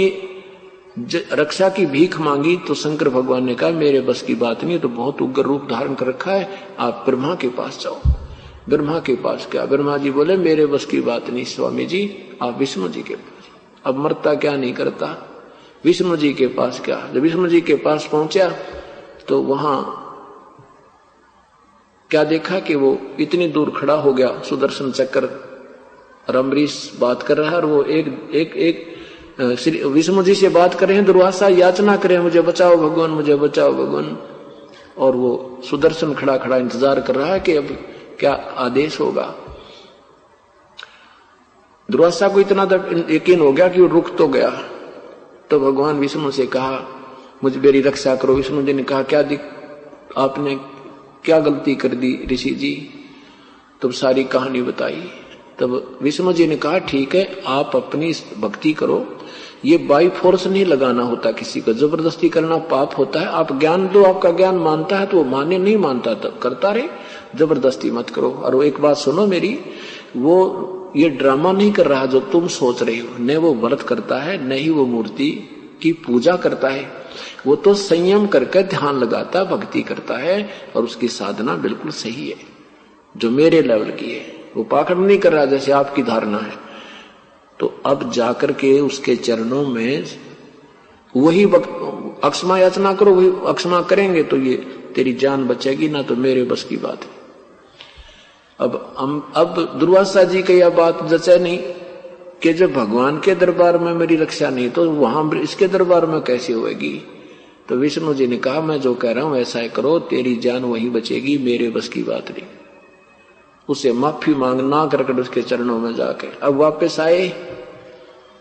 रक्षा की भीख मांगी तो शंकर भगवान ने कहा मेरे बस की बात नहीं, तो बहुत उग्र रूप धारण कर रखा है, आप ब्रह्मा के पास जाओ। ब्रह्मा के पास क्या? ब्रह्मा जी बोले मेरे बस की बात नहीं स्वामी जी, आप विष्णु जी के पास। अब मरता क्या नहीं करता, विष्णु जी के पास क्या। जब विष्णु जी के पास पहुंचा तो वहां क्या देखा कि वो इतनी दूर खड़ा हो गया, सुदर्शन चक्र, अम्बरीश बात कर रहा है, और वो एक विष्णु जी से बात कर रहे हैं। दुर्वासा याचना करे मुझे बचाओ भगवान, मुझे बचाओ भगवान, और वो सुदर्शन खड़ा खड़ा इंतजार कर रहा है कि अब क्या आदेश होगा। दुर्वासा को इतना यकीन हो गया कि वो रुक तो गया। तो भगवान विष्णु से कहा मुझे मेरी रक्षा करो। विष्णु जी ने कहा क्या आपने क्या गलती कर दी ऋषि जी? तब सारी कहानी बताई। तब विष्णु जी ने कहा ठीक है, आप अपनी भक्ति करो, ये बाई फोर्स नहीं लगाना होता, किसी को जबरदस्ती करना पाप होता है। आप ज्ञान दो, आपका ज्ञान मानता है तो वो माने, नहीं मानता तब करता रहे, जबरदस्ती मत करो। और एक बात सुनो मेरी, वो ये ड्रामा नहीं कर रहा जो तुम सोच रही हो, न वो व्रत करता है न ही वो मूर्ति की पूजा करता है, वो तो संयम करके ध्यान लगाता, भक्ति करता है, और उसकी साधना बिल्कुल सही है जो मेरे लेवल की है। वो पाखंड नहीं कर रहा जैसे आपकी धारणा है। तो अब जाकर के उसके चरणों में वही अक्षमा याचना करो, वही अक्षमा करेंगे तो ये तेरी जान बचेगी, ना तो मेरे बस की बात है। अब दुर्वासा जी की यह बात जचे नहीं कि जब भगवान के दरबार में मेरी रक्षा नहीं तो वहां इसके दरबार में कैसे होगी। तो विष्णु जी ने कहा मैं जो कह रहा हूं ऐसा करो, तेरी जान वही बचेगी, मेरे बस की बात नहीं। उसे माफी मांगना करके उसके चरणों में जाके अब वापस आए।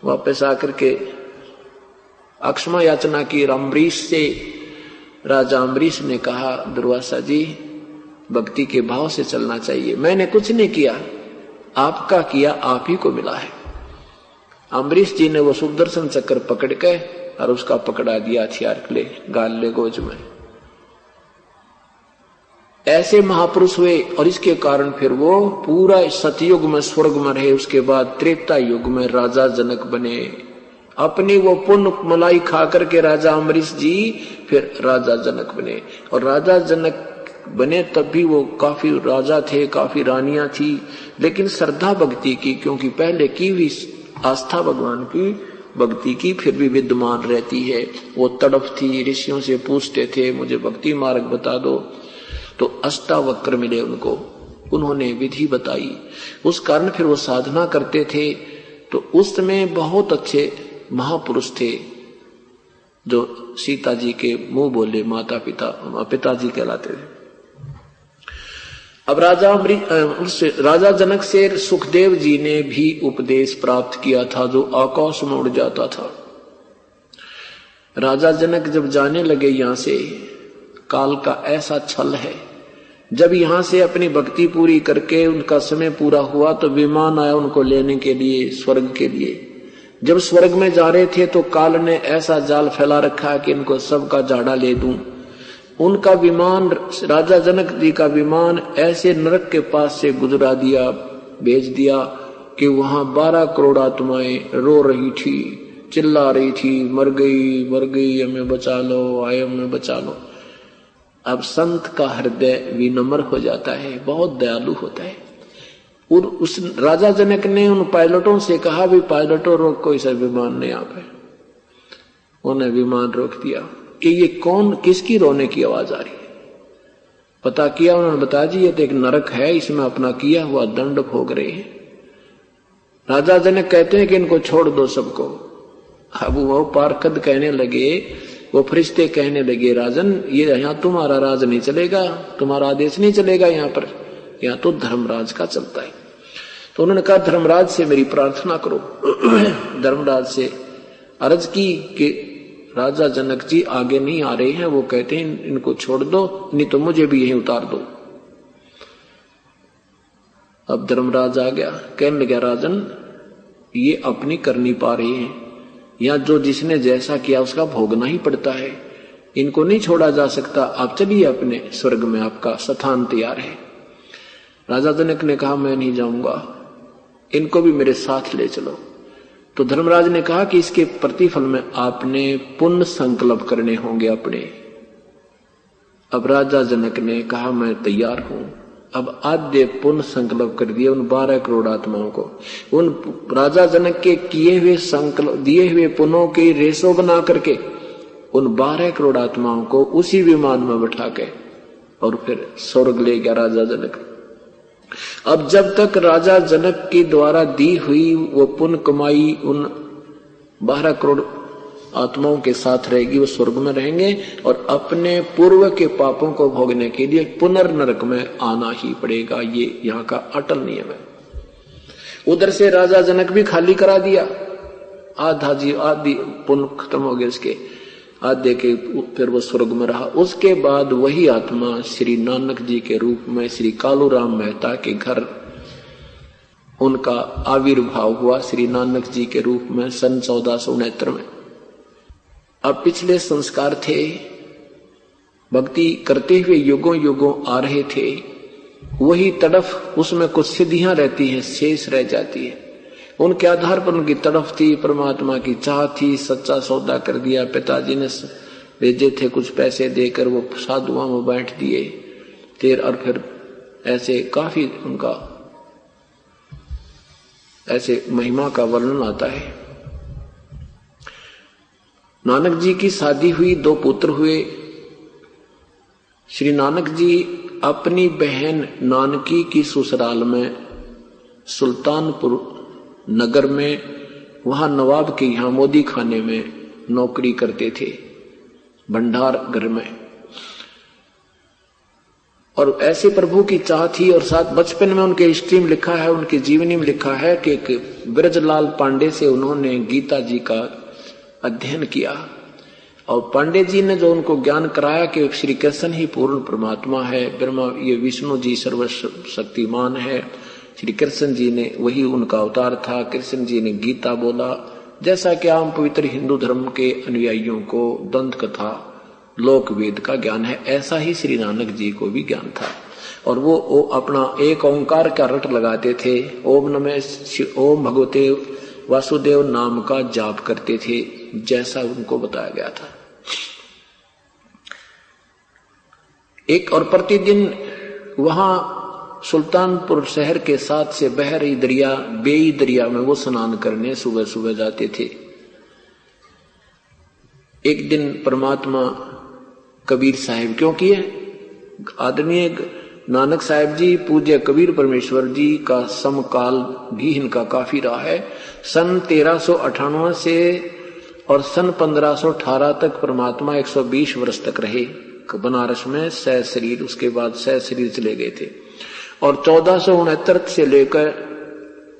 वापस आकर के अक्षमा याचना की अम्बरीश से। राजा अम्बरीश ने कहा दुर्वासा जी भक्ति के भाव से चलना चाहिए, मैंने कुछ नहीं किया, आपका किया आप ही को मिला है। अम्बरीश जी ने वो सुदर्शन चक्र पकड़ के और उसका पकड़ा दिया हथियार ले गाल गोज में। ऐसे महापुरुष हुए और इसके कारण फिर वो पूरा सतयुग में स्वर्ग में रहे। उसके बाद त्रेता युग में राजा जनक बने। अपनी वो पुण्य मलाई खा करके राजा अम्बरीश जी फिर राजा जनक बने। और राजा जनक बने तब भी वो काफी राजा थे, काफी रानियां थी, लेकिन श्रद्धा भक्ति की, क्योंकि पहले की हुई आस्था भगवान की भक्ति की फिर भी विद्यमान रहती है। वो तड़फ थी, ऋषियों से पूछते थे मुझे भक्ति मार्ग बता दो, तो अष्टावक्र मिले उनको, उन्होंने विधि बताई, उस कारण फिर वो साधना करते थे। तो उस समय बहुत अच्छे महापुरुष थे जो सीता जी के मुंह बोले माता पिताजी कहलाते थे। अब राजा जनक से सुखदेव जी ने भी उपदेश प्राप्त किया था जो आकाश में उड़ जाता था। राजा जनक जब जाने लगे यहां से, काल का ऐसा छल है, जब यहां से अपनी भक्ति पूरी करके उनका समय पूरा हुआ तो विमान आया उनको लेने के लिए स्वर्ग के लिए। जब स्वर्ग में जा रहे थे तो काल ने ऐसा जाल फैला रखा कि इनको सबका झाड़ा ले दूं। उनका विमान, राजा जनक जी का विमान ऐसे नरक के पास से गुजरा दिया, भेज दिया कि वहां 12 करोड़ आत्माएं रो रही थी, चिल्ला रही थी, मर गई हमें बचा लो, आए हमें बचा लो। अब संत का हृदय विनम्र हो जाता है, बहुत दयालु होता है। और उस राजा जनक ने उन पायलटों से कहा भी पायलटों रोक, कोई सा विमान नहीं आ पाए। उन्हें विमान रोक दिया। कि ये कौन, किसकी रोने की आवाज आ रही है। पता किया, उन्होंने बताया जी ये तो एक नरक है, इसमें अपना किया हुआ दंड भोग रहे हैं। राजा जनक कहते हैं कि इनको छोड़ दो सबको। अब वो पारखद कहने लगे, वो फरिश्ते कहने लगे, राजन ये यहाँ तुम्हारा राज नहीं चलेगा, तुम्हारा आदेश नहीं चलेगा यहाँ पर, यहाँ तो धर्मराज का चलता है। तो उन्होंने कहा धर्मराज से मेरी प्रार्थना करो। धर्मराज से अर्ज की कि राजा जनक जी आगे नहीं आ रहे हैं, वो कहते हैं इनको छोड़ दो, नहीं तो मुझे भी यहीं उतार दो। अब धर्मराज आ गया, कहने लगा राजन ये अपनी कर नहीं पा रहे हैं, या जो जिसने जैसा किया उसका भोगना ही पड़ता है, इनको नहीं छोड़ा जा सकता, आप चलिए अपने स्वर्ग में, आपका स्थान तैयार है। राजा जनक ने कहा मैं नहीं जाऊंगा, इनको भी मेरे साथ ले चलो। तो धर्मराज ने कहा कि इसके प्रतिफल में आपने पुण्य संकल्प करने होंगे अपने। अब राजा जनक ने कहा मैं तैयार हूं। अब आद्य पुण्य संकल्प कर दिए उन 12 करोड़ आत्माओं को। उन राजा जनक के किए हुए संकल्प, दिए हुए पुण्यों के रेशो बना करके उन 12 करोड़ आत्माओं को उसी विमान में बैठा के और फिर स्वर्ग ले गया राजा जनक। अब जब तक राजा जनक के द्वारा दी हुई वो पुण्य कमाई उन 12 करोड़ आत्माओं के साथ रहेगी, वो स्वर्ग में रहेंगे और अपने पूर्व के पापों को भोगने के लिए पुनर्नरक में आना ही पड़ेगा। ये यहाँ का अटल नियम है। उधर से राजा जनक भी खाली करा दिया, आदि पुण्य खत्म हो गए उसके, आधे के फिर वो स्वर्ग में रहा। उसके बाद वही आत्मा श्री नानक जी के रूप में श्री कालूराम मेहता के घर उनका आविर्भाव हुआ, श्री नानक जी के रूप में सन 1469 में। अब पिछले संस्कार थे, भक्ति करते हुए युगों युगों आ रहे थे, वही तड़फ उसमें कुछ सिद्धियां रहती हैं, शेष रह जाती है। उनके आधार पर उनकी तड़फ थी, परमात्मा की चाह थी, सच्चा सौदा कर दिया। पिताजी ने भेजे थे कुछ पैसे देकर, वो साधुओं में बैठ दिए तेर, और फिर ऐसे काफी उनका ऐसे महिमा का वर्णन आता है। नानक जी की शादी हुई, 2 पुत्र हुए। श्री नानक जी अपनी बहन नानकी की ससुराल में सुल्तानपुर नगर में, वहां नवाब के यहां मोदी खाने में नौकरी करते थे, भंडार घर में। और ऐसे प्रभु की चाह थी। और साथ बचपन में उनके हिस्ट्री में लिखा है, उनकी जीवनी में लिखा है कि ब्रजलाल पांडे से उन्होंने गीता जी का अध्ययन किया। और पांडे जी ने जो उनको ज्ञान कराया कि श्री कृष्ण ही पूर्ण परमात्मा है, ब्रह्मा ये विष्णु जी सर्वशक्तिमान है, श्री कृष्ण जी ने वही उनका अवतार था, कृष्ण जी ने गीता बोला। जैसा कि आम पवित्र हिंदू धर्म के अनुयायियों को दंत कथा लोक वेद का ज्ञान है, ऐसा ही श्री नानक जी को भी ज्ञान था। और वो अपना एक ओंकार का रट लगाते थे, ओम नमः ओम भगवते वासुदेव नाम का जाप करते थे, जैसा उनको बताया गया था। एक और प्रतिदिन वहां सुल्तानपुर शहर के साथ से बह रही दरिया बेई दरिया में वो स्नान करने सुबह सुबह जाते थे। एक दिन परमात्मा कबीर साहिब, क्योंकि आदरणीय नानक साहिब जी पूज्य कबीर परमेश्वर जी का समकाल भी इनका काफी रहा है। सन 1398 से और सन 1518 तक परमात्मा 120 वर्ष तक रहे बनारस में सह शरीर, उसके बाद सह शरीर चले गए थे। और 1469 से लेकर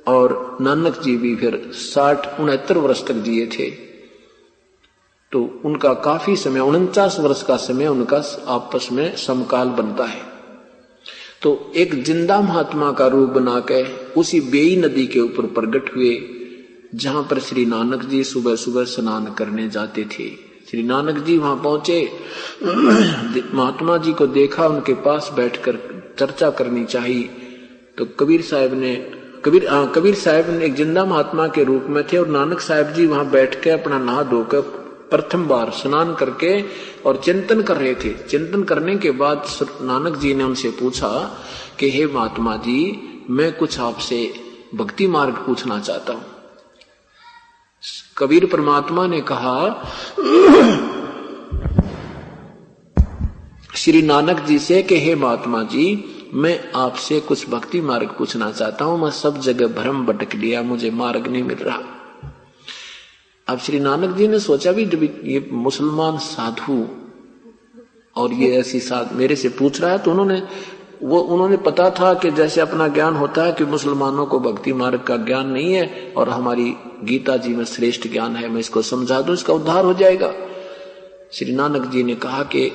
और नानक जी भी फिर 60-69 वर्ष तक जिए थे। तो उनका काफी समय, 49 वर्ष का समय उनका आपस में समकाल बनता है। तो एक जिंदा महात्मा का रूप बनाकर उसी बेई नदी के ऊपर प्रकट हुए, जहां पर श्री नानक जी सुबह सुबह स्नान करने जाते थे। श्री नानक जी वहां पहुंचे, महात्मा जी को देखा, उनके पास बैठकर चर्चा करनी चाहिए। तो कबीर साहब ने एक जिंदा महात्मा के रूप में थे और नानक साहब जी वहां बैठ के अपना नहा धोकर प्रथम बार स्नान करके और चिंतन कर रहे थे। चिंतन करने के बाद नानक जी ने उनसे पूछा कि हे महात्मा जी, मैं कुछ आपसे भक्ति मार्ग पूछना चाहता हूं। कबीर परमात्मा ने कहा श्री नानक जी से कि हे महात्मा जी, मैं आपसे कुछ भक्ति मार्ग पूछना चाहता हूं। मैं सब जगह भ्रम भटक लिया, मुझे मार्ग नहीं मिल रहा। अब श्री नानक जी ने सोचा भी जब ये मुसलमान साधु और ये ऐसी मेरे से पूछ रहा है, तो उन्होंने पता था कि जैसे अपना ज्ञान होता है कि मुसलमानों को भक्ति मार्ग का ज्ञान नहीं है और हमारी गीता जी में श्रेष्ठ ज्ञान है, मैं इसको समझा दूं, इसका उद्धार हो जाएगा। श्री नानक जी ने कहा कि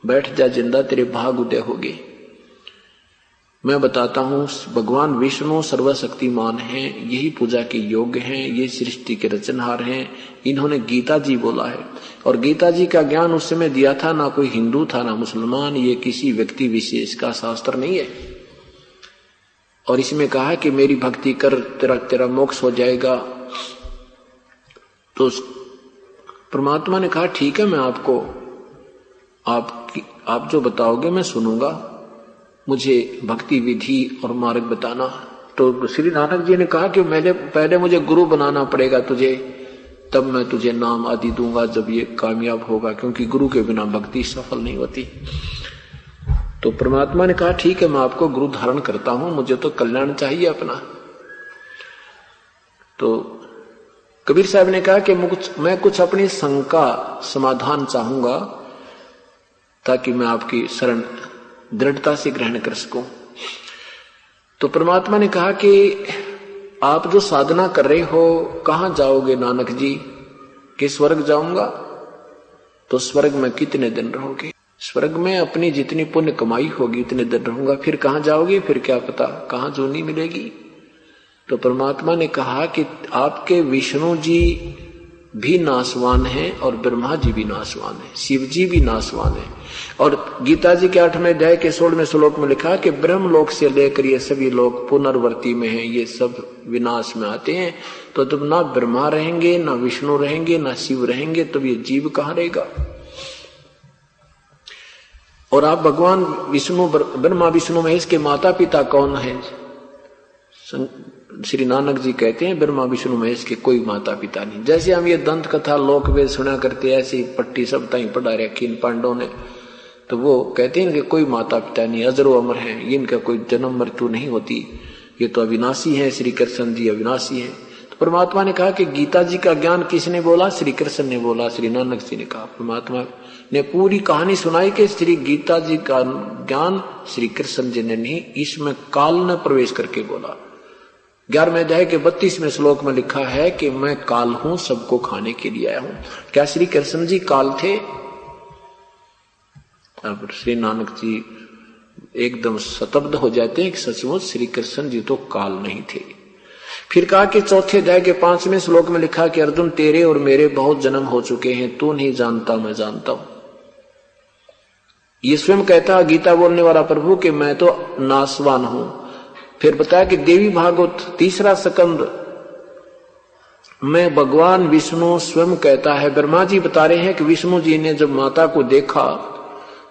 बैठ जा जिंदा, तेरे भाग उदय होगे। मैं बताता हूं, भगवान विष्णु सर्वशक्तिमान हैं, यही पूजा के योग्य हैं, ये सृष्टि के रचनहार हैं। इन्होंने गीता जी बोला है और गीता जी का ज्ञान उस समय दिया था, ना कोई हिंदू था ना मुसलमान, ये किसी व्यक्ति विशेष का शास्त्र नहीं है। और इसमें कहा कि मेरी भक्ति कर, तेरा मोक्ष हो जाएगा। तो परमात्मा ने कहा ठीक है, मैं आप जो बताओगे मैं सुनूंगा, मुझे भक्ति विधि और मार्ग बताना। तो श्री नानक जी ने कहा कि पहले मुझे गुरु बनाना पड़ेगा तुझे, तब मैं तुझे नाम आदि दूंगा जब ये कामयाब होगा, क्योंकि गुरु के बिना भक्ति सफल नहीं होती। तो परमात्मा ने कहा ठीक है, मैं आपको गुरु धारण करता हूं, मुझे तो कल्याण चाहिए अपना। तो कबीर साहब ने कहा कि मैं कुछ अपनी शंका समाधान चाहूंगा ताकि मैं आपकी शरण दृढ़ता से ग्रहण कर सकूं। तो परमात्मा ने कहा कि आप जो साधना कर रहे हो, कहां जाओगे नानक जी? कि स्वर्ग जाऊंगा। तो स्वर्ग में कितने दिन रहोगे? स्वर्ग में अपनी जितनी पुण्य कमाई होगी उतने दिन रहूंगा। फिर कहां जाओगे? फिर क्या पता कहां जोनी मिलेगी। तो परमात्मा ने कहा कि आपके विष्णु जी भी नाशवान हैं और ब्रह्मा जी भी नाशवान है, शिव जी भी नाशवान है। और गीता जी के 8वें अध्याय के 16वें श्लोक में लिखा कि ब्रह्मलोक से लेकर ये सभी लोग पुनर्वर्ती में हैं, ये सब विनाश में आते हैं। तो जब ना ब्रह्मा रहेंगे, ना विष्णु रहेंगे, ना शिव रहेंगे, तब ये जीव कहां रहेगा? और आप भगवान विष्णु, ब्रह्मा विष्णु महेश के माता पिता कौन है? श्री नानक जी कहते हैं ब्रह्मा विष्णु महेश के कोई माता पिता नहीं। जैसे हम ये दंत कथा लोक वेद सुना करते, ऐसी पट्टी सब ताई पढ़ा रखी इन पांडवों ने, तो वो कहते हैं कि कोई माता पिता नहीं, अजरो अमर हैं, इनका कोई जन्म मृत्यु नहीं होती, ये तो अविनाशी है। श्री कृष्ण जी अविनाशी है। तो परमात्मा ने कहा कि गीता जी का ज्ञान किसने बोला? श्री कृष्ण ने बोला, श्री नानक जी ने कहा। परमात्मा ने पूरी कहानी सुनाई कि श्री गीता जी का ज्ञान श्री कृष्ण जी ने नहीं, इसमें काल ने प्रवेश करके बोला। 11वें अध्याय के 32वें श्लोक में लिखा है कि मैं काल हूं, सबको खाने के लिए आया हूं। क्या श्री कृष्ण जी काल थे? अब श्री नानक जी एकदम स्तब्ध हो जाते हैं कि सचमुच श्री कृष्ण जी तो काल नहीं थे। फिर कहा कि 4थे अध्याय के 5वें श्लोक में लिखा कि अर्जुन तेरे और मेरे बहुत जन्म हो चुके हैं, तू नहीं जानता मैं जानता हूं। ये स्वयं कहता गीता बोलने वाला प्रभु कि मैं तो नाशवान हूं। फिर बताया कि देवी भागवत 3रा स्कंद में भगवान विष्णु स्वयं कहता है, ब्रह्मा जी बता रहे हैं कि विष्णु जी ने जब माता को देखा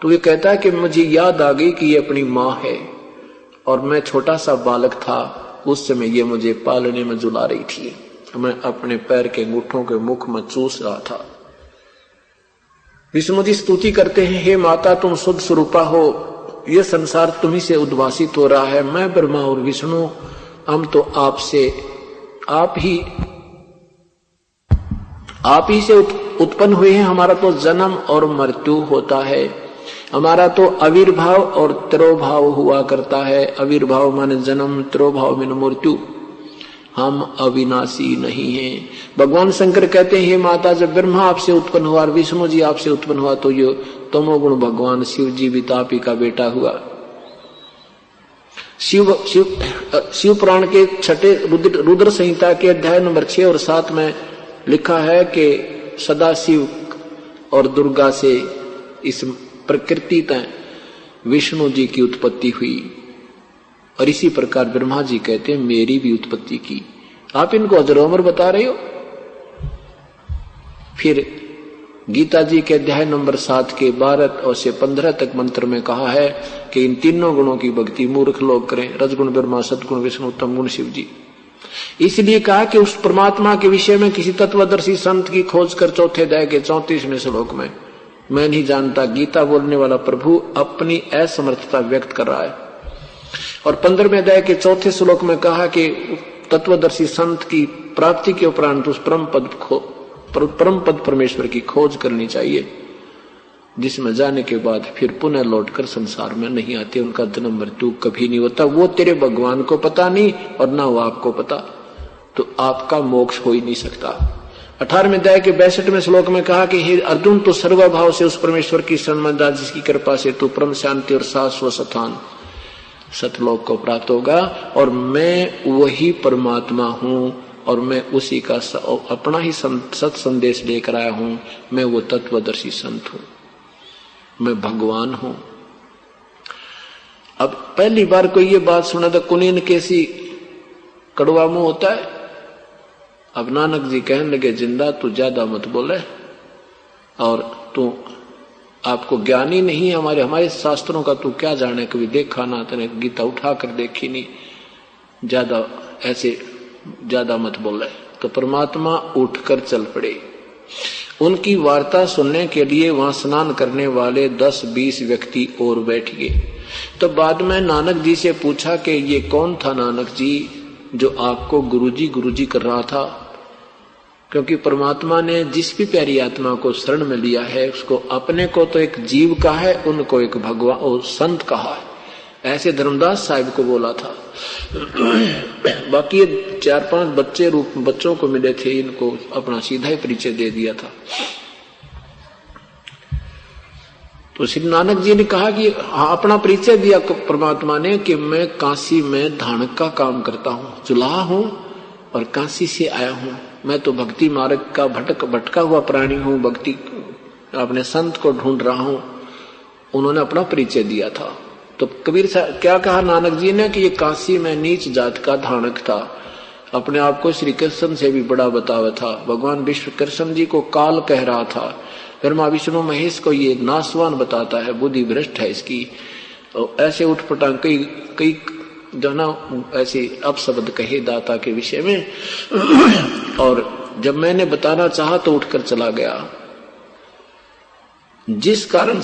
तो ये कहता है कि मुझे याद आ गई कि ये अपनी माँ है और मैं छोटा सा बालक था, उस समय ये मुझे पालने में झुला रही थी, मैं अपने पैर के अंगूठों के मुख में चूस रहा था। विष्णु जी स्तुति करते हैं, हे माता तुम शुद्ध स्वरूपा हो, ये संसार तुम्ही से उद्भासित हो रहा है। मैं ब्रह्मा और विष्णु हम तो आप ही से उत्पन्न हुए हैं। हमारा तो जन्म और मृत्यु होता है, हमारा तो आविर्भाव और तिरोभाव हुआ करता है। आविर्भाव माने जन्म, तिरोभाव माने मृत्यु। हम अविनाशी नहीं हैं। भगवान शंकर कहते हैं, हे माता जब ब्रह्मा आपसे उत्पन्न हुआ और विष्णु जी आपसे उत्पन्न हुआ तो ये तमोगुण भगवान शिव जी भी तापी का बेटा हुआ। शिव पुराण के 6 रुद्र संहिता के अध्याय नंबर 6 और 7 में लिखा है कि सदा शिव और दुर्गा से इस प्रकृति तक विष्णु जी की उत्पत्ति हुई और इसी प्रकार ब्रह्मा जी कहते हैं मेरी भी उत्पत्ति की। आप इनको अजरोमर बता रहे हो। फिर गीता जी के अध्याय नंबर 7 के 12 और से 15 तक मंत्र में कहा है कि इन तीनों गुणों की भक्ति मूर्ख लोग करें, रजगुण ब्रह्मा, सदगुण विष्णु, उत्तम गुण शिव जी। इसलिए कहा कि उस परमात्मा के विषय में किसी तत्वदर्शी संत की खोज कर 4थे अध्याय के 34वें श्लोक में मैं नहीं जानता। गीता बोलने वाला प्रभु अपनी असमर्थता व्यक्त कर रहा है। और 15वें अध्याय के 4थे श्लोक में कहा कि तत्वदर्शी संत की प्राप्ति के उपरांत उस परम पद परमेश्वर की खोज करनी चाहिए, जिसमें जाने के बाद फिर पुनः लौटकर संसार में नहीं आते, उनका जन्म मृत्यु कभी नहीं होता। वो तेरे भगवान को पता नहीं और ना वो आपको पता, तो आपका मोक्ष हो ही नहीं सकता। 18वें अध्याय के 62वें श्लोक में कहा कि हे अर्जुन, तो सर्वभाव से उस परमेश्वर की शरण में जा, जिसकी कृपा से तू परम शांति और शाश्वत स्थान सतलोक को प्राप्त होगा। और मैं वही परमात्मा हूं और मैं उसी का अपना ही सत संदेश लेकर आया हूं। मैं वो तत्वदर्शी संत हूं, मैं भगवान हूं। अब पहली बार कोई ये बात सुना तो कुनीन कैसी कड़वा मुंह होता है। अब नानक जी कहने लगे, जिंदा तू ज्यादा मत बोले, और तू आपको ज्ञान ही नहीं हमारे शास्त्रों का तू क्या जाने, कभी देखा ना, तेने गीता उठा कर देखी नहीं, ज्यादा ऐसे ज्यादा मत बोले। तो परमात्मा उठकर चल पड़े। उनकी वार्ता सुनने के लिए वहां स्नान करने वाले 10-20 व्यक्ति और बैठ गए। तो बाद में नानक जी से पूछा कि ये कौन था नानक जी जो आपको गुरुजी कर रहा था? क्योंकि परमात्मा ने जिस भी प्यारी आत्मा को शरण में लिया है, उसको अपने को तो एक जीव कहा है, उनको एक भगवान और संत कहा है। ऐसे धर्मदास साहिब को बोला था। बाकी 4-5 बच्चों को मिले थे, इनको अपना सीधा ही परिचय दे दिया था। तो श्री नानक जी ने कहा कि अपना परिचय दिया परमात्मा ने कि मैं काशी में धानक का काम करता हूँ, जुलाहा हूँ और काशी से आया हूँ। मैं तो भक्ति मार्ग का भटका हुआ प्राणी हूँ, भक्ति अपने संत को ढूंढ रहा हूँ। उन्होंने अपना परिचय दिया था। तो कबीर क्या कहा नानक जी ने कि ये काशी में नीच जात का धानक था, अपने आप को श्री कृष्ण से भी बड़ा बतावा था। भगवान विश्व कृष्ण जी को काल कह रहा था, ब्रह्मा विष्णु महेश को ये नासवान बताता है, बुद्धि भ्रष्ट है इसकी। तो ऐसे उठपटांग कई जो ना ऐसे अपशब्द कहे दाता के विषय में। और जब मैंने बताना चाहा तो उठकर चला गया। जिस कारण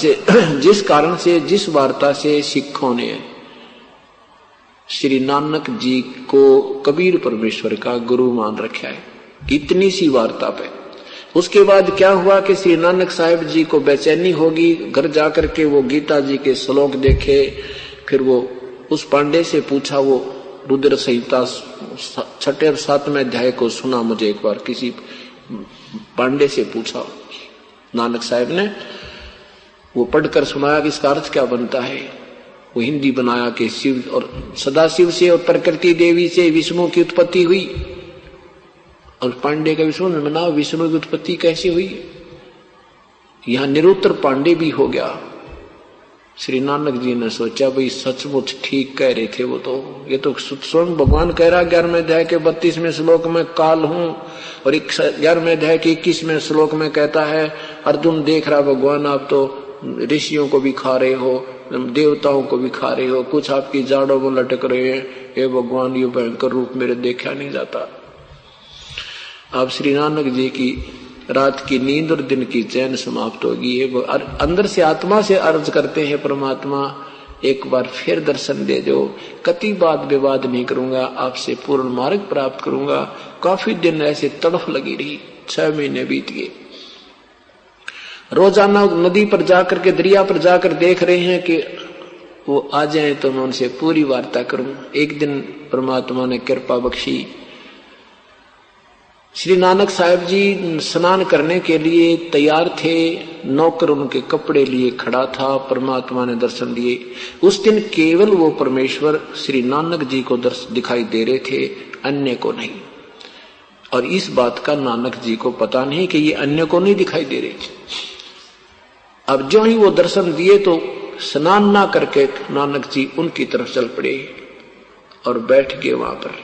से जिस वार्ता से सिखों ने श्री नानक जी को कबीर परमेश्वर का गुरु मान रखा है, इतनी सी वार्ता पे। उसके बाद क्या हुआ कि श्री नानक साहिब जी को बेचैनी होगी, घर जाकर के वो गीता जी के श्लोक देखे, फिर वो उस पांडे से पूछा, वो रुद्र संहिता 6 और 7वें अध्याय को सुना मुझे एक बार, किसी पांडे से पूछा नानक साहिब ने, वो पढ़कर सुनाया कि इसका अर्थ क्या बनता है। वो हिंदी बनाया कि शिव और सदाशिव से और प्रकृति देवी से विष्णु की उत्पत्ति हुई। और पांडे का विष्णु में बना, विष्णु की उत्पत्ति कैसे हुई। यहां निरुत्तर पांडे भी हो गया। श्री नानक जी ने सोचा भाई सचमुच ठीक कह रहे थे वो तो, ये तो स्वयं भगवान कह रहा 11वें अध्याय के 32वें श्लोक में काल हूं, और 11वें अध्याय के 21वें श्लोक में कहता है अर्जुन देख रहा भगवान आप तो ऋषियों को भी खा रहे हो, देवताओं को भी खा रहे हो, कुछ आपकी जाड़ों में लटक रहे हैं, हे भगवान ये भयंकर रूप मेरे देखा नहीं जाता। अब श्री नानक जी की रात की नींद और दिन की चैन समाप्त होगी। अंदर से आत्मा से अर्ज करते हैं परमात्मा एक बार फिर दर्शन दे दो, कति वाद विवाद नहीं करूंगा, आपसे पूर्ण मार्ग प्राप्त करूंगा। काफी दिन ऐसे तड़फ लगी रही, 6 महीने बीत गए। रोजाना नदी पर जाकर के, दरिया पर जाकर देख रहे हैं कि वो आ जाए तो मैं उनसे पूरी वार्ता करूं। एक दिन परमात्मा ने कृपा बख्शी, श्री नानक साहिब जी स्नान करने के लिए तैयार थे, नौकर उनके कपड़े लिए खड़ा था, परमात्मा ने दर्शन दिए। उस दिन केवल वो परमेश्वर श्री नानक जी को दिखाई दे रहे थे, अन्य को नहीं। और इस बात का नानक जी को पता नहीं कि ये अन्य को नहीं दिखाई दे रहे। अब जो ही वो दर्शन दिए तो स्नान ना करके नानक जी उनकी तरफ चल पड़े और बैठ गए वहां पर।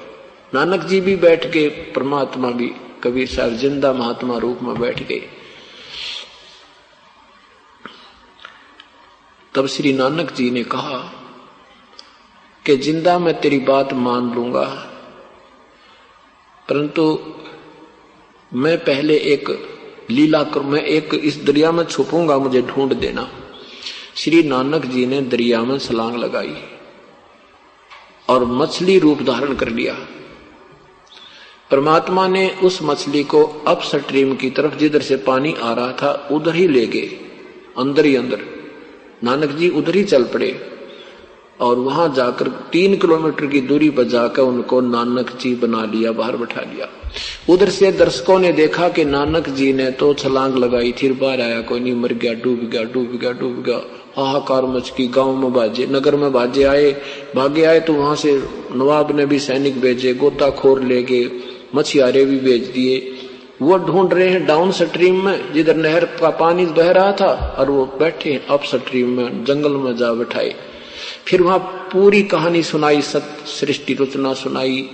नानक जी भी बैठ गए, परमात्मा भी, कबीर साहब जिंदा महात्मा रूप में बैठ गए। तब श्री नानक जी ने कहा कि जिंदा मैं तेरी बात मान लूंगा, परंतु मैं पहले एक लीला कर, मैं एक इस दरिया में छुपूंगा, मुझे ढूंढ देना। श्री नानक जी ने दरिया में छलांग लगाई और मछली रूप धारण कर लिया। परमात्मा ने उस मछली को अप स्ट्रीम की तरफ, जिधर से पानी आ रहा था उधर ही ले गए, अंदर ही अंदर। नानक जी उधर ही चल पड़े और वहां जाकर 3 किलोमीटर की दूरी पर जाकर उनको नानक जी बना लिया, बाहर बैठा लिया। उधर से दर्शकों ने देखा कि नानक जी ने तो छलांग लगाई थी, बाहर आया कोई नहीं, मर गया, डूब गया, डूब गया, डूब गया। हाहाकार मच की, गांव में बाजे, नगर में बाजे आए, भागे आए। तो वहां से नवाब ने भी सैनिक भेजे, गोताखोर ले गए, मछियारे भी भेज दिए। वो ढूंढ रहे हैं डाउन स्ट्रीम में, जिधर नहर का पानी बह रहा था, और वो बैठे अप स्ट्रीम में, जंगल में जा बैठाए। फिर वहां पूरी कहानी सुनाई, सृष्टि रचना सुनाई।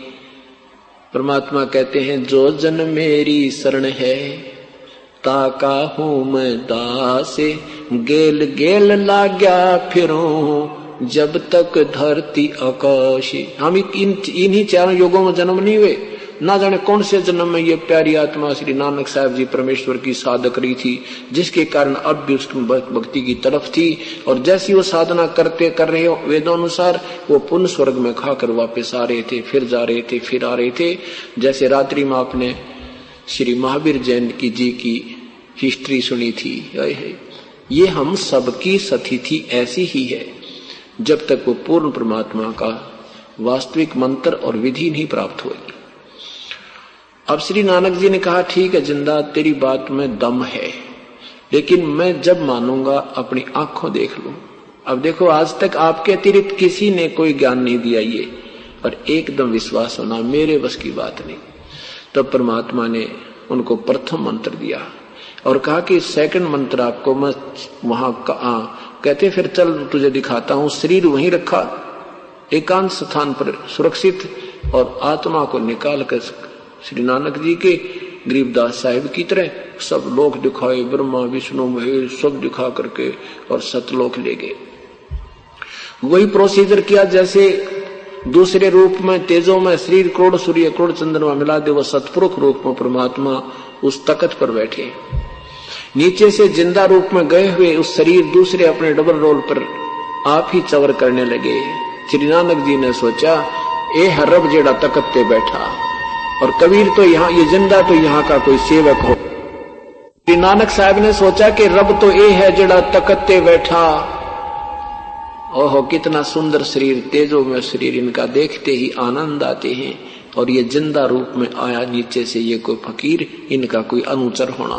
परमात्मा कहते हैं, जो जन मेरी शरण है ताका हूं मैं दासे, गेल गेल लाग्या फिरूं जब तक धरती आकाश। हम इन्हीं 4 युगों में जन्म नहीं हुए, ना जाने कौन से जन्म में ये प्यारी आत्मा श्री नानक साहब जी परमेश्वर की साधक रही थी, जिसके कारण अब भी उसकी भक्ति की तरफ थी। और जैसी वो साधना कर रहे हो वेदों अनुसार, वो पुण्य स्वर्ग में खाकर वापस आ रहे थे, फिर जा रहे थे, फिर आ रहे थे। जैसे रात्रि में आपने श्री महावीर जैन की जी की हिस्ट्री सुनी थी, ये हम सबकी स्थिति ऐसी ही है जब तक वो पूर्ण परमात्मा का वास्तविक मंत्र और विधि नहीं प्राप्त होगी। अब श्री नानक जी ने कहा, ठीक है जिंदा, तेरी बात में दम है, लेकिन मैं जब मानूंगा अपनी आंखों देख लूं। अब देखो, आज तक आपके अतिरिक्त किसी ने कोई ज्ञान नहीं दिया ये, और एकदम विश्वास होना मेरे बस की बात नहीं। तब परमात्मा ने उनको प्रथम मंत्र दिया और कहा कि सेकंड मंत्र आपको मैं वहां कहते, फिर चल तुझे दिखाता हूं। शरीर वहीं रखा एकांत स्थान पर सुरक्षित, और आत्मा को निकाल कर श्री नानक जी के गरीबदास साहिब की तरह सब लोग दिखाए, ब्रह्मा विष्णु महेश सब दिखा करके, और सतलोक ले गए। वही प्रोसीजर किया जैसे दूसरे रूप में, तेजों में शरीर करोड़ सूर्य करोड़ चंद्रमा मिला दे, वो सतपुरुष रूप में परमात्मा उस तख्त पर बैठे। नीचे से जिंदा रूप में गए हुए उस शरीर दूसरे अपने डबल रोल पर आप ही चवर करने लगे। श्री नानक जी ने सोचा, ए हरब जेड़ा तख्त पे बैठा, और कबीर तो यहाँ, ये जिंदा तो यहाँ का कोई सेवक हो। श्री नानक साहब ने सोचा कि रब तो ये है जेड़ा तख्त पे बैठा। ओहो, कितना सुंदर शरीर, तेजो में शरीर, इनका देखते ही आनंद आते हैं। और ये जिंदा रूप में आया नीचे से, ये कोई फकीर, इनका कोई अनुचर होना,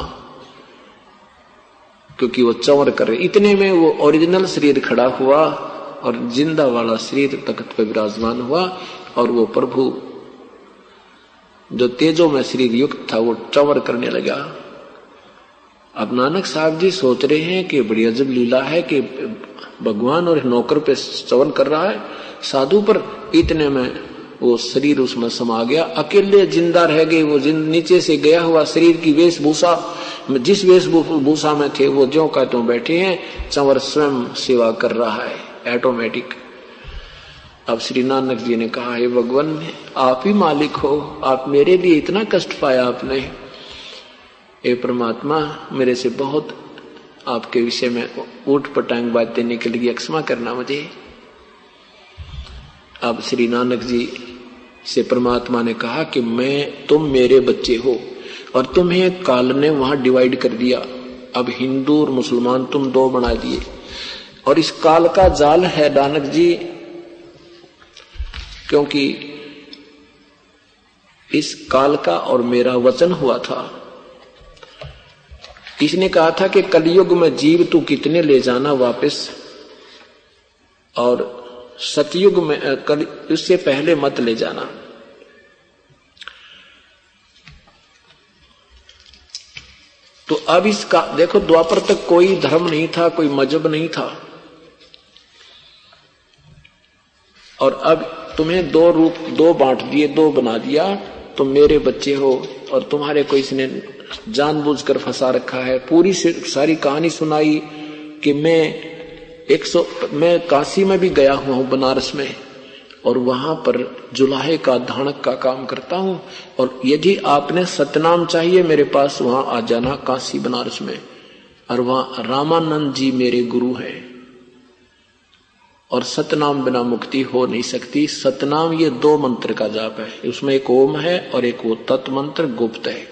क्योंकि वो चंवर कर रहे। इतने में वो ओरिजिनल शरीर खड़ा हुआ और जिंदा वाला शरीर तख्त पे विराजमान हुआ, और वो प्रभु जो तेजो में शरीर युक्त था वो चंवर करने लगा। अब नानक साहब जी सोच रहे हैं कि बड़ी अजब लीला है कि भगवान और नौकर पे चंवन कर रहा है, साधु पर। इतने में वो शरीर उसमें समा गया, अकेले जिंदा रह गए। वो नीचे से गया हुआ शरीर की वेशभूषा, जिस वेशभूषा में थे वो ज्यों का त्यों बैठे हैं, चंवर स्वयं सेवा कर रहा है ऑटोमेटिक। अब श्री नानक जी ने कहा, हे भगवान, आप ही मालिक हो, आप मेरे लिए इतना कष्ट पाया आपने। हे परमात्मा, मेरे से बहुत आपके विषय में ऊट पटांग बातें निकल गई, क्षमा करना मुझे। अब श्री नानक जी से परमात्मा ने कहा कि तुम मेरे बच्चे हो, और तुम्हें काल ने वहां डिवाइड कर दिया। अब हिंदू और मुसलमान तुम 2 बना दिए, और इस काल का जाल है नानक जी, क्योंकि इस काल का और मेरा वचन हुआ था। इसने कहा था कि कलयुग में जीव तू कितने ले जाना वापस, और सतयुग में उससे पहले मत ले जाना। तो अब इसका देखो, द्वापर तक कोई धर्म नहीं था, कोई मजहब नहीं था, और अब तुम्हें 2 रूप 2 बांट दिए, 2 बना दिया। तुम मेरे बच्चे हो, और तुम्हारे को इसने जानबूझकर फंसा रखा है। पूरी सारी कहानी सुनाई कि मैं काशी में भी गया हुआ हूं, बनारस में, और वहां पर जुलाहे का धानक का काम करता हूं। और यदि आपने सतनाम चाहिए मेरे पास, वहां आ जाना काशी बनारस में, और वहां रामानंद जी मेरे गुरु हैं। और सतनाम बिना मुक्ति हो नहीं सकती। सतनाम ये 2 मंत्र का जाप है, उसमें एक ओम है और एक वो तत् मंत्र गुप्त है।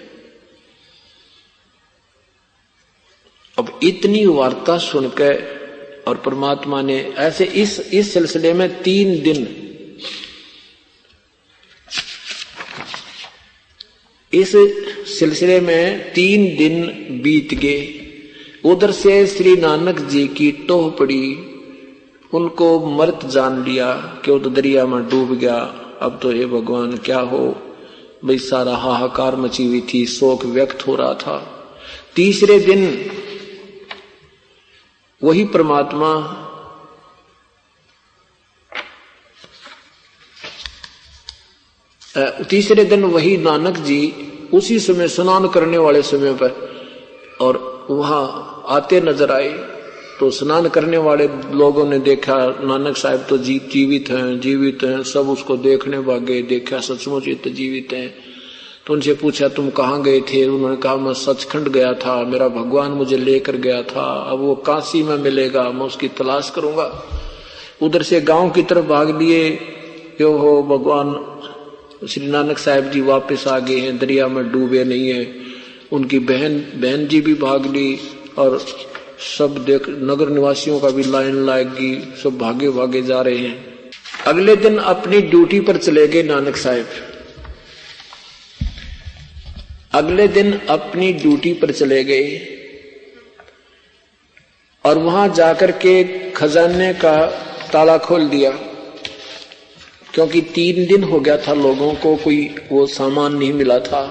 अब इतनी वार्ता सुनकर और परमात्मा ने ऐसे इस सिलसिले में 3 दिन, इस सिलसिले में 3 दिन बीत गए। उधर से श्री नानक जी की टोह पड़ी, उनको मर्त जान लिया कि वो तो दरिया में डूब गया। अब तो हे भगवान क्या हो भाई, सारा हाहाकार मची हुई थी, शोक व्यक्त हो रहा था। तीसरे दिन वही परमात्मा तीसरे दिन वही नानक जी उसी समय स्नान करने वाले समय पर और वहां आते नजर आए। तो स्नान करने वाले लोगों ने देखा नानक साहब तो जीवित हैं। सब उसको देखने भागे, देखा सचमुच ये तो जीवित हैं। तो उनसे पूछा तुम कहाँ गए थे? उन्होंने कहा मैं सचखंड गया था, मेरा भगवान मुझे लेकर गया था, अब वो काशी में मिलेगा, मैं उसकी तलाश करूंगा। उधर से गांव की तरफ भाग लिए। यो हो भगवान श्री नानक साहब जी वापस आ गए हैं, दरिया में डूबे नहीं है। उनकी बहन जी भी भाग ली और सब देख, नगर निवासियों का भी लाइन लाएगी, सब भागे भागे जा रहे हैं। अगले दिन अपनी ड्यूटी पर चले गए नानक साहब। अगले दिन अपनी ड्यूटी पर चले गए और वहां जाकर के खजाने का ताला खोल दिया, क्योंकि 3 दिन हो गया था लोगों को कोई वो सामान नहीं मिला था।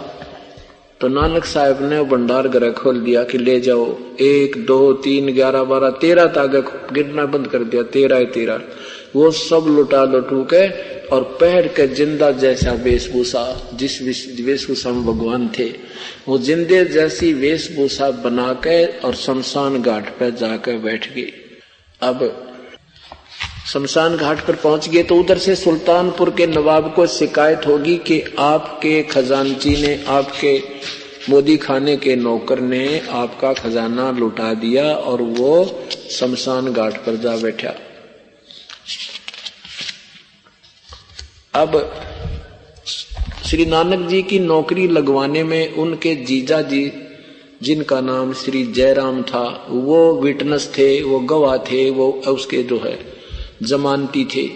तो नानक साहब ने भंडार घर खोल दिया कि ले जाओ, 1 2 3 11 12 13 तक गिनना बंद कर दिया, 13 वो सब लुटा लुटू के और पहन के जिंदा जैसा वेशभूषा, जिस वेशभूषा में भगवान थे वो जिंदे जैसी वेशभूषा बना के और शमशान घाट पर जाकर बैठ गए। अब शमशान घाट पर पहुंच गए तो उधर से सुल्तानपुर के नवाब को शिकायत होगी कि आपके खजानची ने, आपके मोदी खाने के नौकर ने आपका खजाना लुटा दिया और वो शमशान घाट पर जा बैठा। अब श्री नानक जी की नौकरी लगवाने में उनके जीजा जी, जिनका नाम श्री जयराम था, वो विटनेस थे, वो गवाह थे, वो उसके जो है जमानती थे।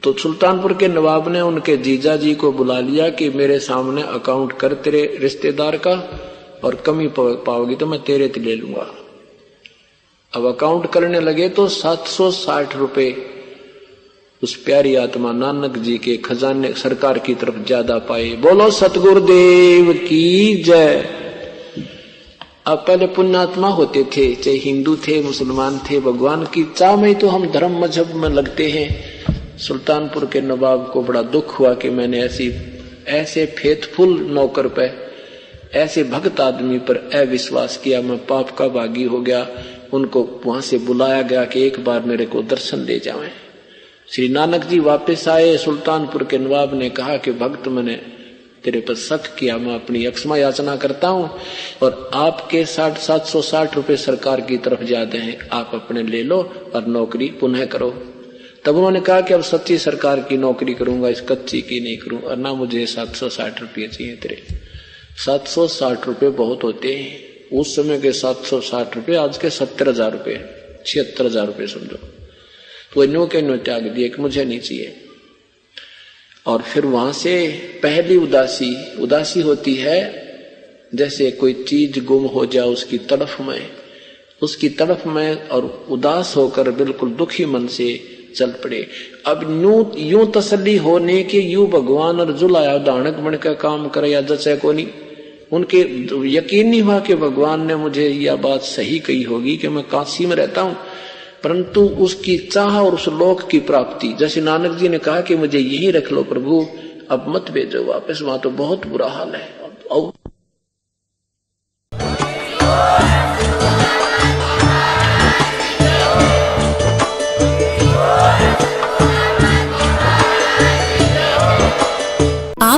तो सुल्तानपुर के नवाब ने उनके जीजा जी को बुला लिया कि मेरे सामने अकाउंट कर तेरे रिश्तेदार का, और कमी पाओगी तो मैं तेरे ले लूंगा। अब अकाउंट करने लगे तो 760 रुपए उस प्यारी आत्मा नानक जी के खजाने सरकार की तरफ ज्यादा पाए। बोलो सतगुरुदेव की जय। अब पहले पुण्यात्मा होते थे, चाहे हिंदू थे मुसलमान थे, भगवान की चाह में तो हम धर्म मजहब में लगते हैं। सुल्तानपुर के नवाब को बड़ा दुख हुआ कि मैंने ऐसे फेथफुल नौकर पे, ऐसे भक्त आदमी पर अविश्वास किया, मैं पाप का भागी हो गया। उनको वहां से बुलाया गया कि एक बार मेरे को दर्शन दे जाएं। श्री नानक जी वापस आए। सुल्तानपुर के नवाब ने कहा कि भक्त मैंने तेरे पर शक किया, मैं अपनी क्षमा याचना करता हूं, और आपके 760 रुपए सरकार की तरफ ज्यादा हैं, आप अपने ले लो और नौकरी पुनः करो। तब उन्होंने कहा कि अब सच्ची सरकार की नौकरी करूंगा, इस कच्ची की नहीं करूं, और ना मुझे 760 रुपये चाहिए तेरे। 760 रुपये बहुत होते हैं उस समय के। 760 रुपये आज के 70,000 रुपये, 76,000 रुपये समझो। तो नो के नो त्याग दिए कि मुझे नहीं चाहिए। और फिर वहां से पहली उदासी होती है, जैसे कोई चीज गुम हो जाए उसकी तड़फ में और उदास होकर बिल्कुल दुखी मन से चल पड़े। अब यूं तसल्ली होने के यूं भगवान और जुलाया दानक बनकर काम करे या जचे को नहीं। उनके यकीन नहीं हुआ कि भगवान ने मुझे यह बात सही कही होगी कि मैं काशी में रहता हूं, परंतु उसकी चाह और उस लोक की प्राप्ति, जैसे नानक जी ने कहा कि मुझे यहीं रख लो प्रभु, अब मत भेजो वापस, वहां तो बहुत बुरा हाल है।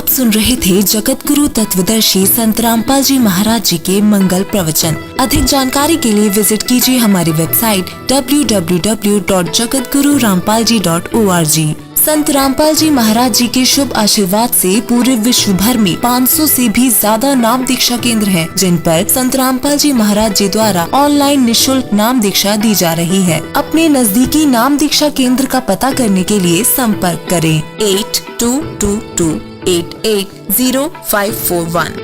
आप सुन रहे थे जगत गुरु तत्वदर्शी संत रामपाल जी महाराज जी के मंगल प्रवचन। अधिक जानकारी के लिए विजिट कीजिए हमारी वेबसाइट www.jagatgururampalji.org। संत रामपाल जी महाराज जी के शुभ आशीर्वाद से पूरे विश्व भर में 500 से भी ज्यादा नाम दीक्षा केंद्र हैं, जिन पर संत रामपाल जी महाराज जी द्वारा ऑनलाइन निशुल्क नाम दीक्षा दी जा रही है। अपने नजदीकी नाम दीक्षा केंद्र का पता करने के लिए संपर्क करें 8222880541।